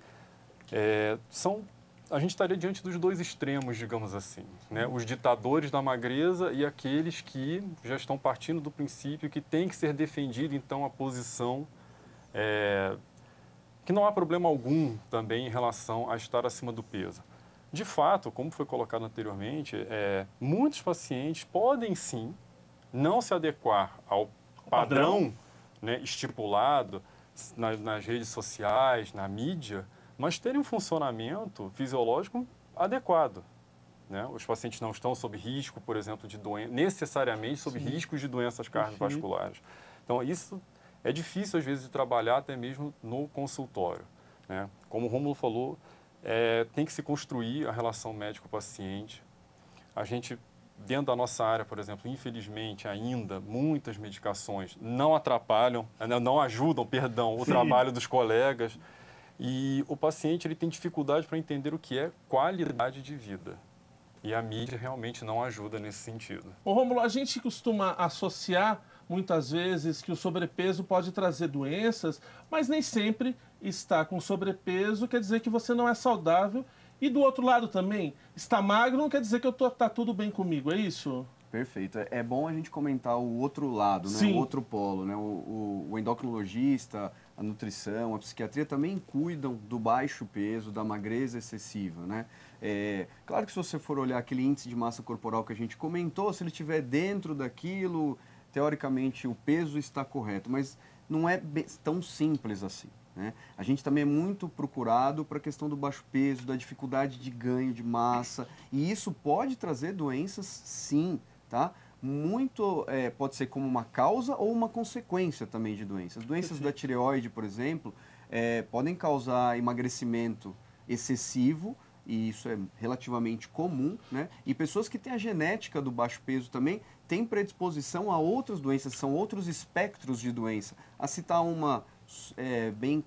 A gente estaria diante dos 2 extremos, digamos assim, né? Os ditadores da magreza e aqueles que já estão partindo do princípio que tem que ser defendido, então, a posição que não há problema algum também em relação a estar acima do peso. De fato, como foi colocado anteriormente, muitos pacientes podem sim não se adequar ao padrão, né, estipulado nas redes sociais, na mídia, mas terem um funcionamento fisiológico adequado. Né? Os pacientes não estão sob risco, por exemplo, de necessariamente sob riscos de doenças cardiovasculares. Então, isso é difícil, às vezes, de trabalhar até mesmo no consultório. Né? Como o Rômulo falou, tem que se construir a relação médico-paciente. A gente, dentro da nossa área, por exemplo, infelizmente, ainda, muitas medicações não ajudam, o trabalho dos colegas. E o paciente ele tem dificuldade para entender o que é qualidade de vida. E a mídia realmente não ajuda nesse sentido. Ô Rômulo, a gente costuma associar muitas vezes que o sobrepeso pode trazer doenças, mas nem sempre estar com sobrepeso quer dizer que você não é saudável. E do outro lado também, estar magro não quer dizer que tá tudo bem comigo, é isso? Perfeito. É bom a gente comentar o outro lado, né? O outro polo, né? O endocrinologista, a nutrição, a psiquiatria também cuidam do baixo peso, da magreza excessiva, né? Claro que se você for olhar aquele índice de massa corporal que a gente comentou, se ele estiver dentro daquilo, teoricamente o peso está correto, mas não é tão simples assim. né? A gente também é muito procurado para a questão do baixo peso, da dificuldade de ganho de massa, e isso pode trazer doenças, sim, tá? Muito pode ser como uma causa ou uma consequência também de doenças. Doenças da tireoide, por exemplo, podem causar emagrecimento excessivo, e isso é relativamente comum, né? E pessoas que têm a genética do baixo peso também têm predisposição a outras doenças, são outros espectros de doença. A citar uma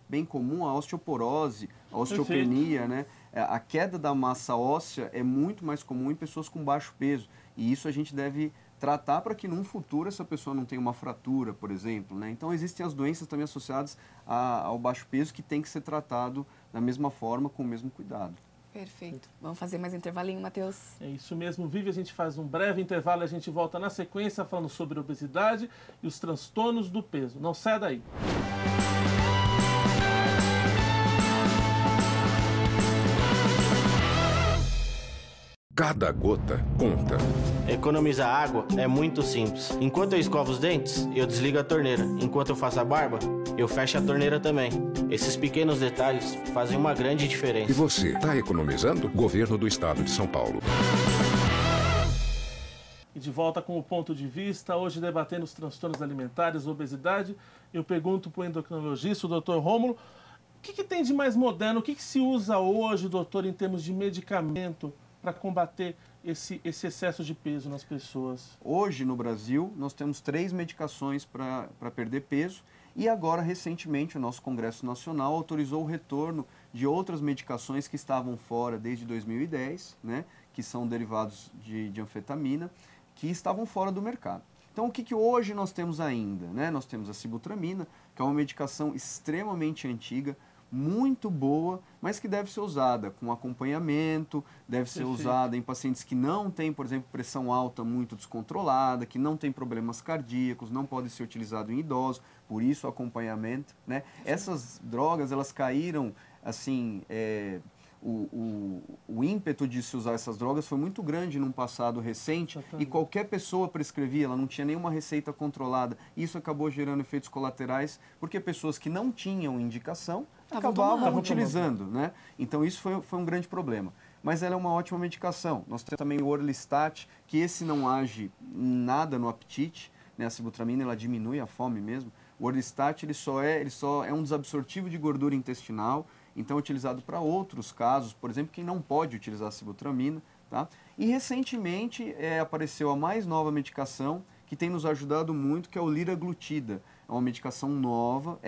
bem comum, a osteoporose, a osteopenia, né? A queda da massa óssea é muito mais comum em pessoas com baixo peso, e isso a gente deve tratar para que num futuro essa pessoa não tenha uma fratura, por exemplo, né? Então existem as doenças também associadas ao baixo peso que tem que ser tratado da mesma forma, com o mesmo cuidado. Perfeito. Vamos fazer mais um intervalinho, Matheus? É isso mesmo, Vivi. A gente faz um breve intervalo e a gente volta na sequência falando sobre obesidade e os transtornos do peso. Não saia daí. Cada gota conta. Economizar água é muito simples. Enquanto eu escovo os dentes, eu desligo a torneira. Enquanto eu faço a barba, eu fecho a torneira também. Esses pequenos detalhes fazem uma grande diferença. E você, está economizando? Governo do Estado de São Paulo. E de volta com o ponto de vista, hoje debatendo os transtornos alimentares, obesidade, eu pergunto para o endocrinologista, o Dr. Rômulo, o que tem de mais moderno, o que se usa hoje, doutor, em termos de medicamento para combater esse excesso de peso nas pessoas? Hoje, no Brasil, nós temos 3 medicações para perder peso, e agora, recentemente, o nosso Congresso Nacional autorizou o retorno de outras medicações que estavam fora desde 2010, né, que são derivados de anfetamina, que estavam fora do mercado. Então, o que hoje nós temos ainda? Né? Nós temos a sibutramina, que é uma medicação extremamente antiga, muito boa, mas que deve ser usada com acompanhamento, deve ser usada em pacientes que não têm, por exemplo, pressão alta muito descontrolada, que não têm problemas cardíacos, não pode ser utilizado em idosos, por isso o acompanhamento, né? Essas drogas, elas caíram, assim, o ímpeto de se usar essas drogas foi muito grande num passado recente, e qualquer pessoa prescrevia, ela não tinha nenhuma receita controlada. Isso acabou gerando efeitos colaterais, porque pessoas que não tinham indicação acabavam utilizando, né? Então isso foi um grande problema. Mas ela é uma ótima medicação. Nós temos também o Orlistat, que esse não age nada no apetite, né? A sibutramina, ela diminui a fome mesmo. O Orlistat, ele só é um desabsortivo de gordura intestinal, então é utilizado para outros casos, por exemplo, quem não pode utilizar a sibutramina, tá? E recentemente apareceu a mais nova medicação que tem nos ajudado muito, que é o liraglutida. É uma medicação nova,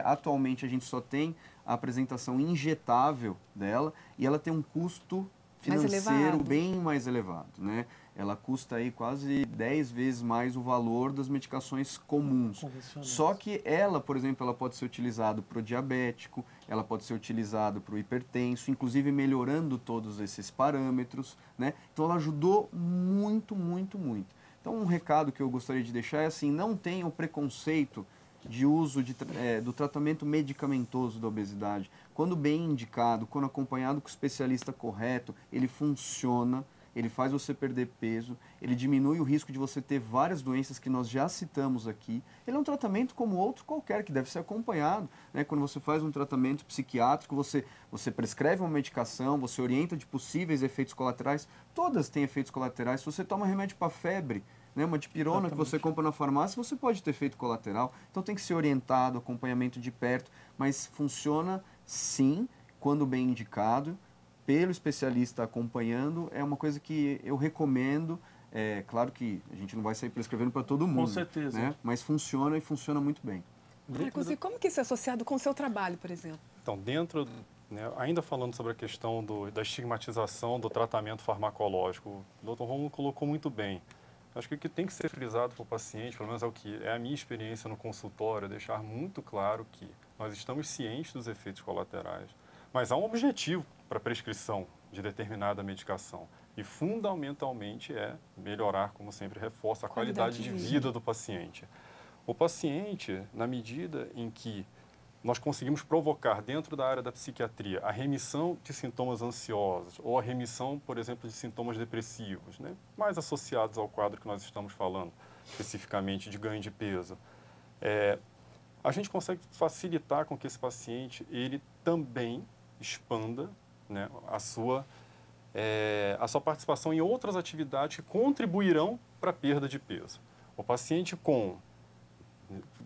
atualmente a gente só tem a apresentação injetável dela, e ela tem um custo financeiro bem mais elevado, né? Ela custa aí quase 10 vezes mais o valor das medicações comuns. Só que ela, por exemplo, ela pode ser utilizada para o diabético, ela pode ser utilizada para o hipertenso, inclusive melhorando todos esses parâmetros, né? Então ela ajudou muito, muito, muito. Então um recado que eu gostaria de deixar é assim, não tenham preconceito de uso do tratamento medicamentoso da obesidade. Quando bem indicado, quando acompanhado com o especialista correto, ele funciona, ele faz você perder peso, ele diminui o risco de você ter várias doenças que nós já citamos aqui. Ele é um tratamento como outro qualquer, que deve ser acompanhado, né? Quando você faz um tratamento psiquiátrico, você prescreve uma medicação, você orienta de possíveis efeitos colaterais, todas têm efeitos colaterais. Se você toma remédio para febre, né, uma dipirona que você compra na farmácia, você pode ter efeito colateral. Então tem que ser orientado, acompanhamento de perto, mas funciona sim, quando bem indicado, pelo especialista acompanhando. É uma coisa que eu recomendo. É claro que a gente não vai sair prescrevendo para todo mundo. Com certeza. Né? Mas funciona, e funciona muito bem. Marcos, e como que isso é associado com o seu trabalho, por exemplo? Então, ainda falando sobre a questão da estigmatização do tratamento farmacológico, o Dr. Rômulo colocou muito bem. Acho que o que tem que ser frisado para o paciente, pelo menos é a minha experiência no consultório, é deixar muito claro que nós estamos cientes dos efeitos colaterais, mas há um objetivo para a prescrição de determinada medicação, e fundamentalmente é melhorar, como sempre reforço, a qualidade de vida do paciente. O paciente, na medida em que nós conseguimos provocar dentro da área da psiquiatria a remissão de sintomas ansiosos ou a remissão, por exemplo, de sintomas depressivos, né, mais associados ao quadro que nós estamos falando, especificamente de ganho de peso, a gente consegue facilitar com que esse paciente ele também expanda, né, a sua participação em outras atividades que contribuirão para a perda de peso. O paciente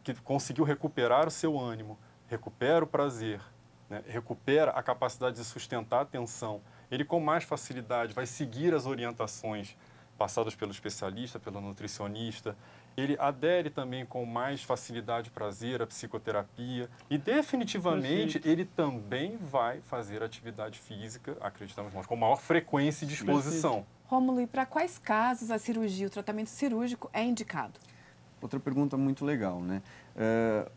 que conseguiu recuperar o seu ânimo, recupera o prazer, né, recupera a capacidade de sustentar a atenção, ele com mais facilidade vai seguir as orientações passadas pelo especialista, pelo nutricionista, ele adere também com mais facilidade e prazer à psicoterapia e definitivamente ele também vai fazer atividade física, acreditamos nós, com maior frequência e disposição. Rômulo, e para quais casos a cirurgia, o tratamento cirúrgico é indicado? Outra pergunta muito legal, né?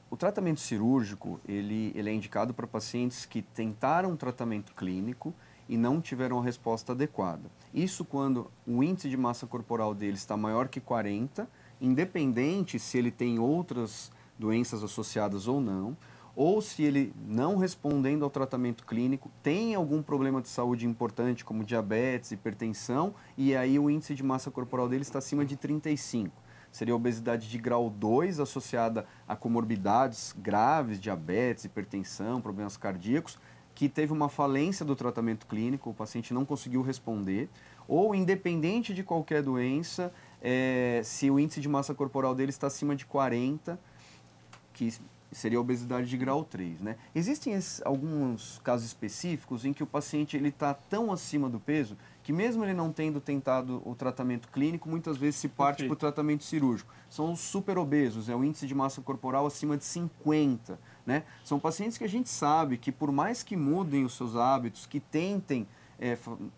O tratamento cirúrgico, ele é indicado para pacientes que tentaram um tratamento clínico e não tiveram a resposta adequada. Isso quando o índice de massa corporal dele está maior que 40, independente se ele tem outras doenças associadas ou não, ou se ele, não respondendo ao tratamento clínico, tem algum problema de saúde importante, como diabetes, hipertensão, e aí o índice de massa corporal dele está acima de 35. Seria obesidade de grau 2 associada a comorbidades graves, diabetes, hipertensão, problemas cardíacos, que teve uma falência do tratamento clínico, o paciente não conseguiu responder, ou independente de qualquer doença, se o índice de massa corporal dele está acima de 40, que seria a obesidade de grau 3, né? Existem alguns casos específicos em que o paciente está tão acima do peso que mesmo ele não tendo tentado o tratamento clínico, muitas vezes se parte para o tratamento cirúrgico. São os super obesos, o índice de massa corporal acima de 50, né? São pacientes que a gente sabe que por mais que mudem os seus hábitos, que tentem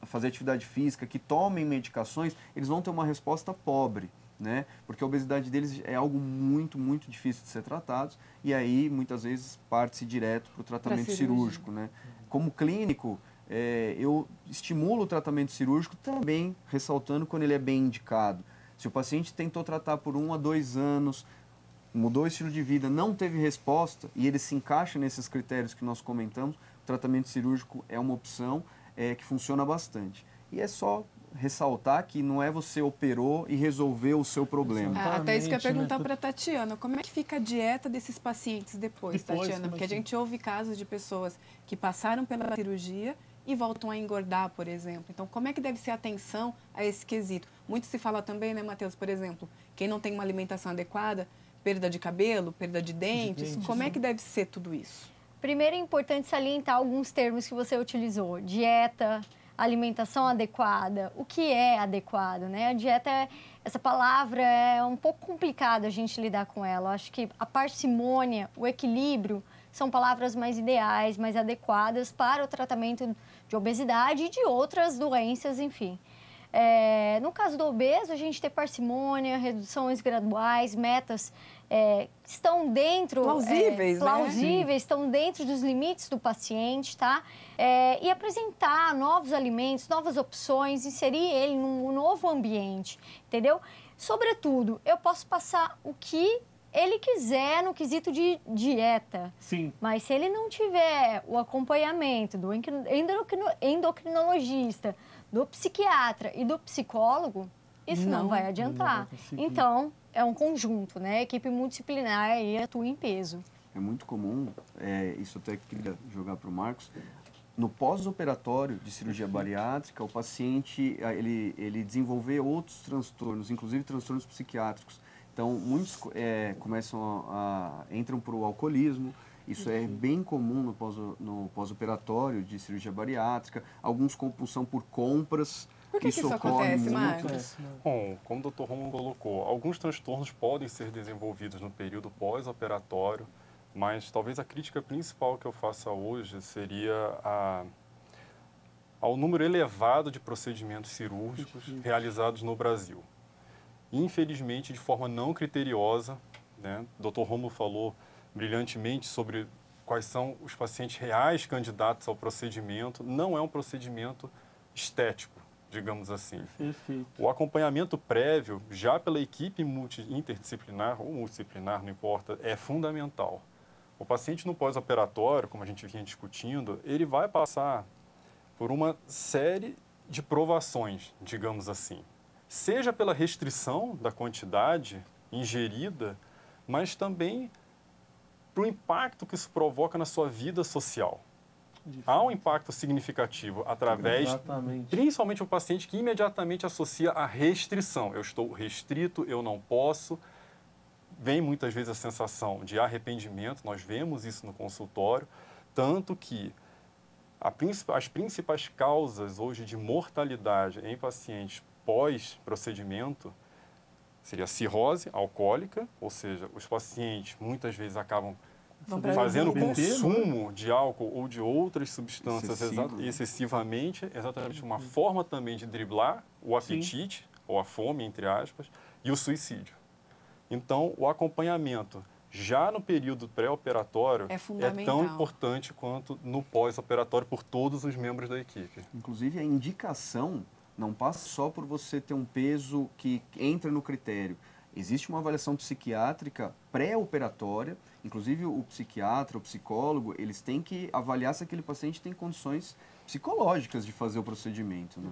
fazer atividade física, que tomem medicações, eles vão ter uma resposta pobre, né? Porque a obesidade deles é algo muito, muito difícil de ser tratado e aí muitas vezes parte-se direto para o tratamento cirúrgico, né? Como clínico, eu estimulo o tratamento cirúrgico também ressaltando quando ele é bem indicado. Se o paciente tentou tratar por 1 a 2 anos, mudou o estilo de vida, não teve resposta e ele se encaixa nesses critérios que nós comentamos, o tratamento cirúrgico é uma opção que funciona bastante. E é só ressaltar que não é você operou e resolveu o seu problema. Até isso que eu ia perguntar para a Tatiana, como é que fica a dieta desses pacientes depois, Tatiana? Porque a gente ouve casos de pessoas que passaram pela cirurgia e voltam a engordar, por exemplo. Então, como é que deve ser a atenção a esse quesito? Muito se fala também, né, Matheus, por exemplo, quem não tem uma alimentação adequada, perda de cabelo, perda de dentes, como é que deve ser tudo isso? Primeiro é importante salientar alguns termos que você utilizou, dieta, alimentação adequada. O que é adequado, né? A dieta, essa palavra é um pouco complicado a gente lidar com ela. Eu acho que a parcimônia, o equilíbrio, são palavras mais ideais, mais adequadas para o tratamento de obesidade e de outras doenças, enfim. No caso do obeso, a gente tem parcimônia, reduções graduais, metas estão dentro... Plausíveis, plausíveis, né? Estão dentro dos limites do paciente, tá? E apresentar novos alimentos, novas opções, inserir ele num novo ambiente, entendeu? Sobretudo, eu posso passar o que ele quiser no quesito de dieta. Sim. Mas se ele não tiver o acompanhamento do endocrinologista, do psiquiatra e do psicólogo, isso não vai adiantar. Então, é um conjunto, né? A equipe multidisciplinar aí atua em peso. É muito comum, isso até queria jogar para o Marcos, no pós-operatório de cirurgia bariátrica, o paciente ele desenvolver outros transtornos, inclusive transtornos psiquiátricos. Então, muitos entram para o alcoolismo. Isso é bem comum no pós-operatório de cirurgia bariátrica. Alguns compulsão por compras. Por que isso acontece, Marcos? Bom, como o Dr. Rômulo colocou, alguns transtornos podem ser desenvolvidos no período pós-operatório, mas talvez a crítica principal que eu faça hoje seria ao número elevado de procedimentos cirúrgicos realizados no Brasil. Infelizmente, de forma não criteriosa, né? O Dr. Rômulo falou brilhantemente sobre quais são os pacientes reais candidatos ao procedimento. Não é um procedimento estético, digamos assim. Perfeito. O acompanhamento prévio, já pela equipe interdisciplinar ou multidisciplinar, não importa, é fundamental. O paciente no pós-operatório, como a gente vinha discutindo, ele vai passar por uma série de provações, digamos assim. Seja pela restrição da quantidade ingerida, mas também para o impacto que isso provoca na sua vida social. Há um impacto significativo através, principalmente o paciente que imediatamente associa a restrição. Eu estou restrito, eu não posso. Vem muitas vezes a sensação de arrependimento, nós vemos isso no consultório, tanto que as principais causas hoje de mortalidade em pacientes pós-procedimento seria a cirrose alcoólica, ou seja, os pacientes muitas vezes acabam fazendo consumo de álcool ou de outras substâncias excessivamente, exatamente uma forma também de driblar o apetite, ou a fome, entre aspas, e o suicídio. Então, o acompanhamento já no período pré-operatório é tão importante quanto no pós-operatório por todos os membros da equipe. Inclusive, a indicação não passa só por você ter um peso que entra no critério. Existe uma avaliação psiquiátrica pré-operatória, inclusive o psiquiatra, o psicólogo, eles têm que avaliar se aquele paciente tem condições psicológicas de fazer o procedimento. Né?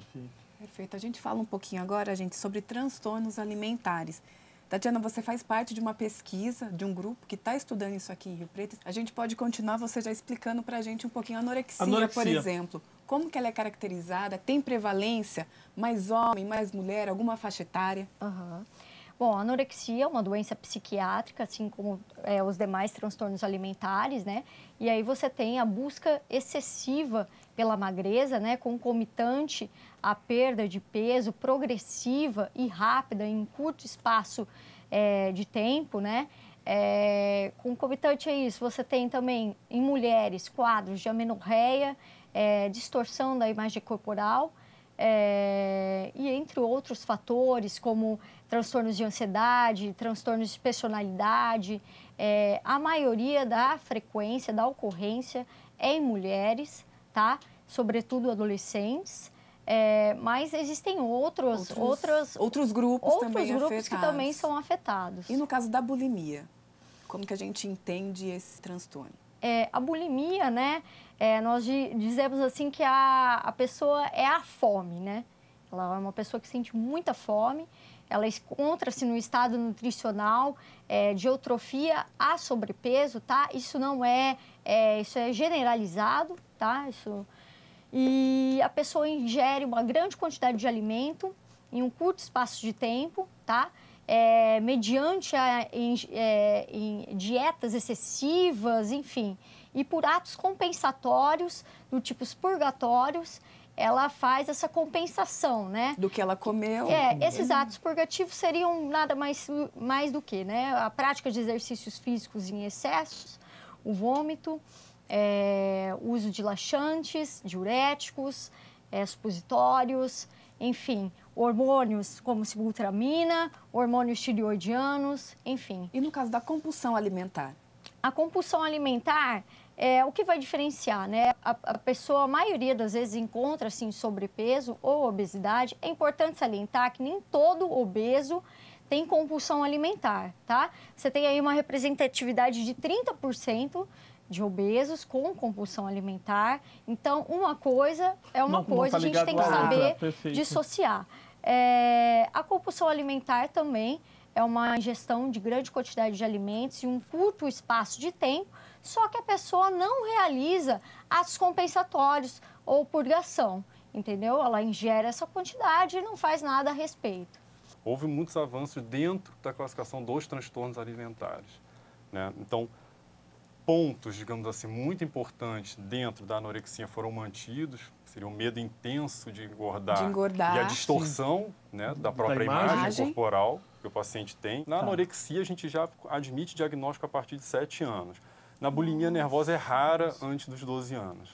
Perfeito. A gente fala um pouquinho agora, gente, sobre transtornos alimentares. Tatiana, você faz parte de uma pesquisa, de um grupo que está estudando isso aqui em Rio Preto. A gente pode continuar, você já explicando para a gente um pouquinho a anorexia, por exemplo. Como que ela é caracterizada? Tem prevalência? Mais homem, mais mulher? Alguma faixa etária? Bom, a anorexia é uma doença psiquiátrica, assim como os demais transtornos alimentares, né? E aí você tem a busca excessiva pela magreza, né? Concomitante à perda de peso progressiva e rápida em curto espaço de tempo, né? Concomitante a isso, você tem também em mulheres quadros de amenorreia, distorção da imagem corporal, e entre outros fatores como transtornos de ansiedade, transtornos de personalidade. A maioria da frequência, da ocorrência é em mulheres, tá? Sobretudo adolescentes, mas existem outros grupos também afetados. Que também são afetados. E no caso da bulimia, como que a gente entende esse transtorno? A bulimia, né? Nós dizemos assim que a pessoa é a fome, né? Ela é uma pessoa que sente muita fome, ela encontra-se no estado nutricional de eutrofia a sobrepeso, tá? Isso não isso é generalizado, tá? E a pessoa ingere uma grande quantidade de alimento em um curto espaço de tempo, tá? Mediante em dietas excessivas, enfim, e por atos compensatórios, do tipo purgatórios, ela faz essa compensação, né? Do que ela comeu. Esses atos purgativos seriam nada mais do que, né? A prática de exercícios físicos em excessos, o vômito, o uso de laxantes, diuréticos, supositórios, enfim, hormônios como sibutramina, hormônios tireoidianos, enfim. E no caso da compulsão alimentar? A compulsão alimentar o que vai diferenciar, né? A pessoa, a maioria das vezes, encontra-se em sobrepeso ou obesidade. É importante salientar que nem todo obeso tem compulsão alimentar, tá? Você tem aí uma representatividade de 30% de obesos com compulsão alimentar. Então, uma coisa é uma coisa, a gente tem que saber dissociar. A compulsão alimentar também é uma ingestão de grande quantidade de alimentos em um curto espaço de tempo, só que a pessoa não realiza atos compensatórios ou purgação, entendeu? Ela ingere essa quantidade e não faz nada a respeito. Houve muitos avanços dentro da classificação dos transtornos alimentares, né? Então, pontos, digamos assim, muito importantes dentro da anorexia foram mantidos, seria o medo intenso de engordar e a distorção, né, da própria imagem corporal que o paciente tem. Na anorexia, a gente já admite diagnóstico a partir de 7 anos. Na bulimia nervosa é rara antes dos 12 anos.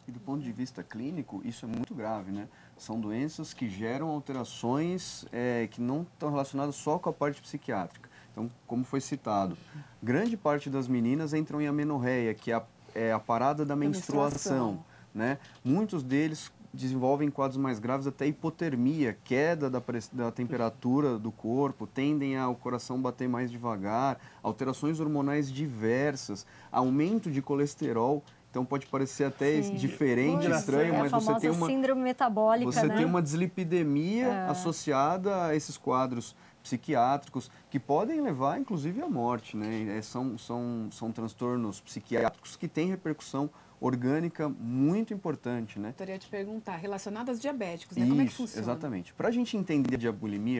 E do ponto de vista clínico, isso é muito grave, né? São doenças que geram alterações que não estão relacionadas só com a parte psiquiátrica. Então, como foi citado, grande parte das meninas entram em amenorreia, que é a parada da menstruação, né? Muitos deles desenvolvem quadros mais graves, até hipotermia, queda da temperatura do corpo, tendem ao coração bater mais devagar, alterações hormonais diversas, aumento de colesterol. Então, então pode parecer até diferente, Pois estranho, é, mas a você tem famosa uma síndrome metabólica, você né? tem uma dislipidemia associada a esses quadros psiquiátricos que podem levar, inclusive, à morte, né? São transtornos psiquiátricos que têm repercussão orgânica muito importante, né? Eu ia te perguntar, relacionado aos diabéticos, né? Como é que funciona? Exatamente. Para a gente entender a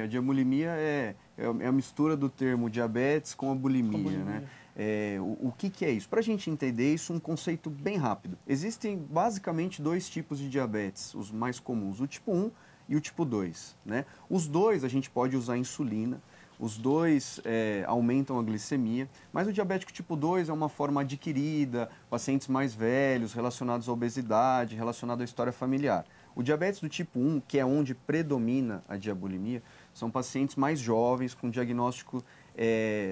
diabulimia é a mistura do termo diabetes com a bulimia, né? O que é isso? Para a gente entender isso, um conceito bem rápido. Existem basicamente 2 tipos de diabetes, os mais comuns, o tipo 1 e o tipo 2, né? Os dois a gente pode usar insulina, os dois aumentam a glicemia, mas o diabético tipo 2 é uma forma adquirida, pacientes mais velhos, relacionados à obesidade, relacionado à história familiar. O diabetes do tipo 1, que é onde predomina a diabulimia, são pacientes mais jovens, com diagnóstico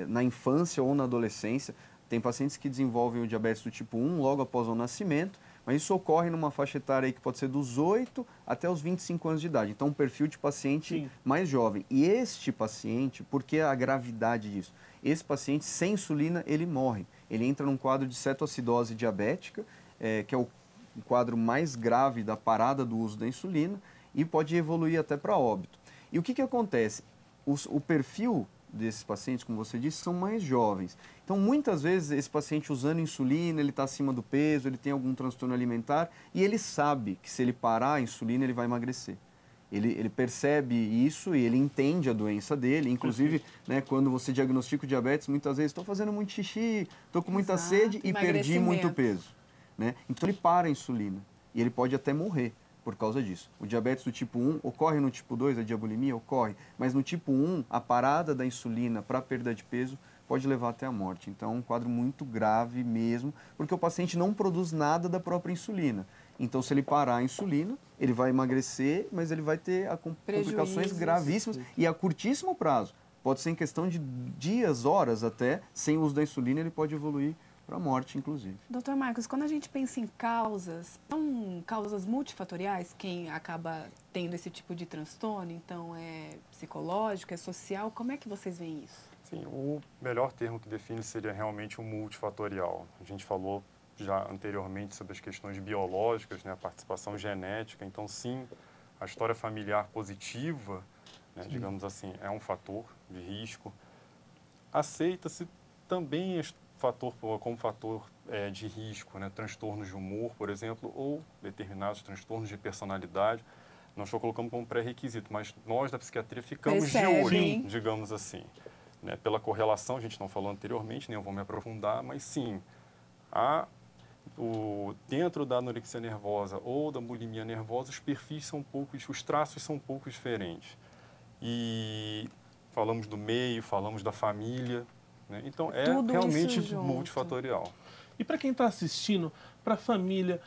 na infância ou na adolescência. Tem pacientes que desenvolvem o diabetes do tipo 1 logo após o nascimento, mas isso ocorre numa faixa etária aí que pode ser dos 8 até os 25 anos de idade. Então, um perfil de paciente mais jovem. E este paciente, por que a gravidade disso? Esse paciente, sem insulina, ele morre. Ele entra num quadro de cetoacidose diabética, que é o quadro mais grave da parada do uso da insulina, e pode evoluir até para óbito. E o que acontece? O perfil desses pacientes, como você disse, são mais jovens. Então, muitas vezes, esse paciente usando insulina, ele está acima do peso, ele tem algum transtorno alimentar e ele sabe que se ele parar a insulina, ele vai emagrecer. Ele percebe isso e ele entende a doença dele. Inclusive, né, quando você diagnostica o diabetes, muitas vezes, estou fazendo muito xixi, estou com muita sede e perdi muito peso, né? Então, ele para a insulina e ele pode até morrer por causa disso. O diabetes do tipo 1 ocorre no tipo 2, a diabulimia ocorre, mas no tipo 1, a parada da insulina para perda de peso pode levar até a morte. Então, é um quadro muito grave mesmo, porque o paciente não produz nada da própria insulina. Então, se ele parar a insulina, ele vai emagrecer, mas ele vai ter complicações gravíssimas e a curtíssimo prazo. Pode ser em questão de dias, horas até, sem o uso da insulina, ele pode evoluir para a morte, inclusive. Doutor Marcos, quando a gente pensa em causas, são causas multifatoriais quem acaba tendo esse tipo de transtorno? Então, é psicológico, é social? Como é que vocês veem isso? Sim, o melhor termo que define seria realmente o multifatorial. A gente falou já anteriormente sobre as questões biológicas, né, a participação genética. Então, sim, a história familiar positiva, né, digamos assim, é um fator de risco. Aceita-se também como fator de risco, né? Transtornos de humor, por exemplo, ou determinados transtornos de personalidade. Não estou colocando como pré-requisito, mas nós da psiquiatria ficamos de olho, digamos assim. Né? Pela correlação, a gente não falou anteriormente, nem eu vou me aprofundar, mas sim, dentro da anorexia nervosa ou da bulimia nervosa, os perfis são os traços são um pouco diferentes. E falamos do meio, falamos da família, né? Então, é tudo realmente multifatorial. E para quem está assistindo, para a família,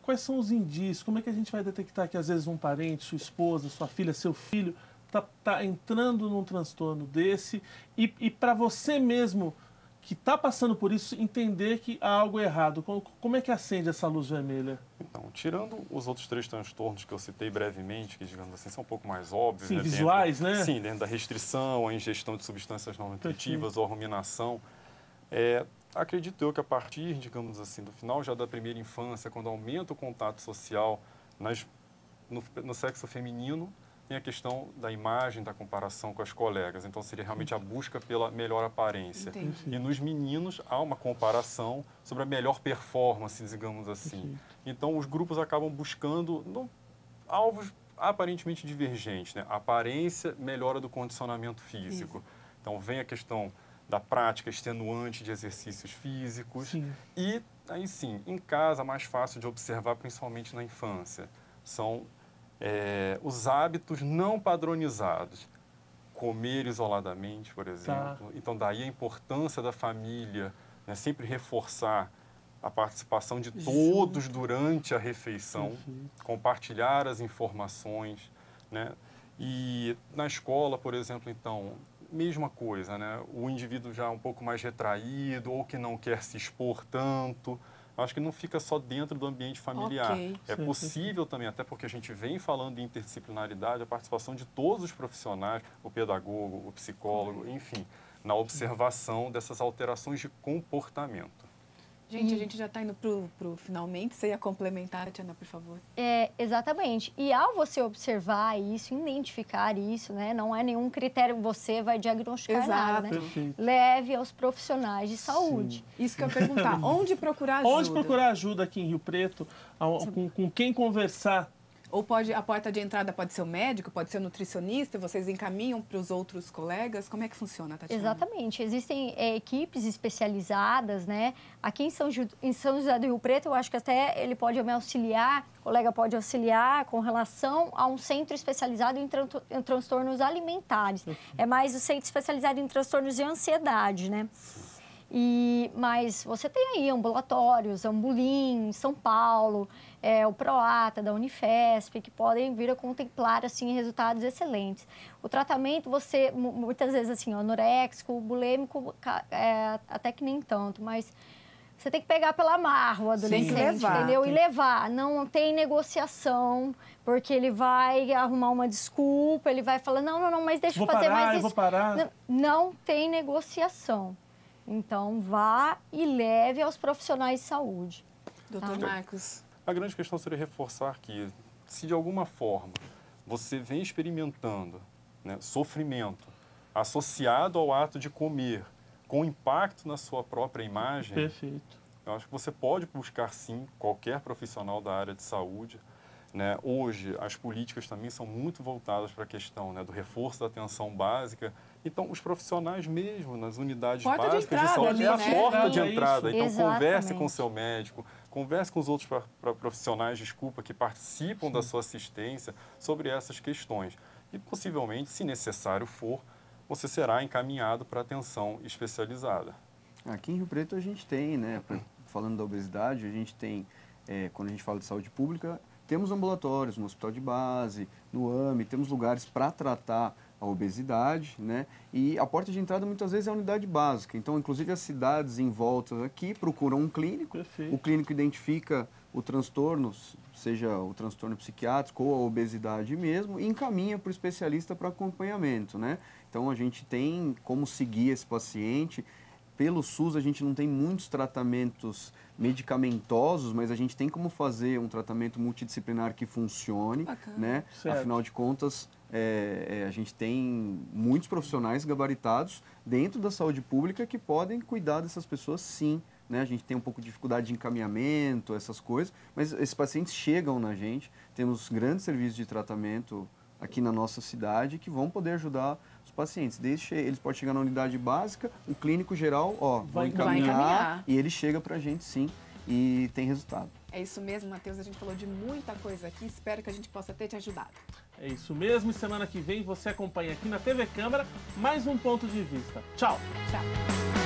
quais são os indícios? Como é que a gente vai detectar que, às vezes, um parente, sua esposa, sua filha, seu filho, está entrando num transtorno desse? E para você mesmo, que está passando por isso, entender que há algo errado. Como é que acende essa luz vermelha? Então, tirando os outros 3 transtornos que eu citei brevemente, que, digamos assim, são um pouco mais óbvios. Sim, né? visuais, né? Sim, dentro da restrição, a ingestão de substâncias não nutritivas ou a ruminação. Acredito eu que a partir, digamos assim, do final já da primeira infância, quando aumenta o contato social no sexo feminino, tem a questão da imagem, da comparação com as colegas. Então, seria realmente a busca pela melhor aparência. Entendi. E nos meninos, há uma comparação sobre a melhor performance, digamos assim. Então, os grupos acabam buscando alvos aparentemente divergentes, né? A aparência, melhora do condicionamento físico. Isso. Então, vem a questão da prática extenuante de exercícios físicos. Sim. E, aí sim, em casa, mais fácil de observar, principalmente na infância, são os hábitos não padronizados. Comer isoladamente, por exemplo. Tá. Então, daí a importância da família, né, sempre reforçar a participação de todos durante a refeição, compartilhar as informações, né? E na escola, por exemplo, então, mesma coisa, né? O indivíduo já um pouco mais retraído ou que não quer se expor tanto, acho que não fica só dentro do ambiente familiar. É possível também, até porque a gente vem falando de interdisciplinaridade, a participação de todos os profissionais, o pedagogo, o psicólogo, enfim, na observação dessas alterações de comportamento. Gente, a gente já está indo pro finalmente. Você ia complementar, Tatiana, por favor? Exatamente. E ao você observar isso, identificar isso, né? Não é nenhum critério que você vai diagnosticar nada, né? Perfeito. Leve aos profissionais de saúde. Sim. Isso que eu ia perguntar. Onde procurar ajuda? Onde procurar ajuda aqui em Rio Preto? Com quem conversar? Ou a porta de entrada pode ser o médico, pode ser o nutricionista, vocês encaminham para os outros colegas? Como é que funciona, Tatiana? Exatamente. Existem equipes especializadas, né? Aqui em São José do Rio Preto, eu acho que até ele pode me auxiliar, o colega pode auxiliar com relação a um centro especializado em transtornos alimentares. É mais o centro especializado em transtornos de ansiedade, né? Mas você tem aí ambulatórios, Ambulim, em São Paulo, o Proata da Unifesp, que podem vir a contemplar assim, resultados excelentes. O tratamento, você, muitas vezes, assim, anoréxico, bulêmico, até que nem tanto, mas você tem que pegar pela marra o adolescente, entendeu? E levar. Não tem negociação, porque ele vai arrumar uma desculpa, ele vai falar, não, mas deixa eu fazer mais isso. Vou parar. Não tem negociação. Então, vá e leve aos profissionais de saúde. Doutor Marcos. A grande questão seria reforçar que, se de alguma forma você vem experimentando, né, sofrimento associado ao ato de comer, com impacto na sua própria imagem, Perfeito. Eu acho que você pode buscar, sim, qualquer profissional da área de saúde. Né? Hoje, as políticas também são muito voltadas para a questão, né, do reforço da atenção básica. Então, os profissionais mesmo, nas unidades básicas de saúde, é a porta de entrada. Então, converse com o seu médico, converse com os outros profissionais, que participam da sua assistência sobre essas questões. E, possivelmente, se necessário for, você será encaminhado para atenção especializada. Aqui em Rio Preto a gente tem, né, falando da obesidade, a gente tem, quando a gente fala de saúde pública, temos ambulatórios no hospital de base, no AME, temos lugares para tratar a obesidade, né? E a porta de entrada muitas vezes é a unidade básica. Então, inclusive, as cidades em volta aqui procuram um clínico. Perfeito. O clínico identifica o transtorno, seja o transtorno psiquiátrico ou a obesidade mesmo, e encaminha para o especialista para acompanhamento, né? Então, a gente tem como seguir esse paciente. Pelo SUS, a gente não tem muitos tratamentos medicamentosos, mas a gente tem como fazer um tratamento multidisciplinar que funcione, né? Afinal de contas, a gente tem muitos profissionais gabaritados dentro da saúde pública que podem cuidar dessas pessoas, sim. Né? A gente tem um pouco de dificuldade de encaminhamento, essas coisas, mas esses pacientes chegam na gente. Temos grandes serviços de tratamento aqui na nossa cidade que vão poder ajudar os pacientes. Eles podem chegar na unidade básica, o clínico geral vai encaminhar e ele chega para a gente, sim, e tem resultado. É isso mesmo, Matheus. A gente falou de muita coisa aqui. Espero que a gente possa ter te ajudado. É isso mesmo. E semana que vem você acompanha aqui na TV Câmara mais um Ponto de Vista. Tchau. Tchau.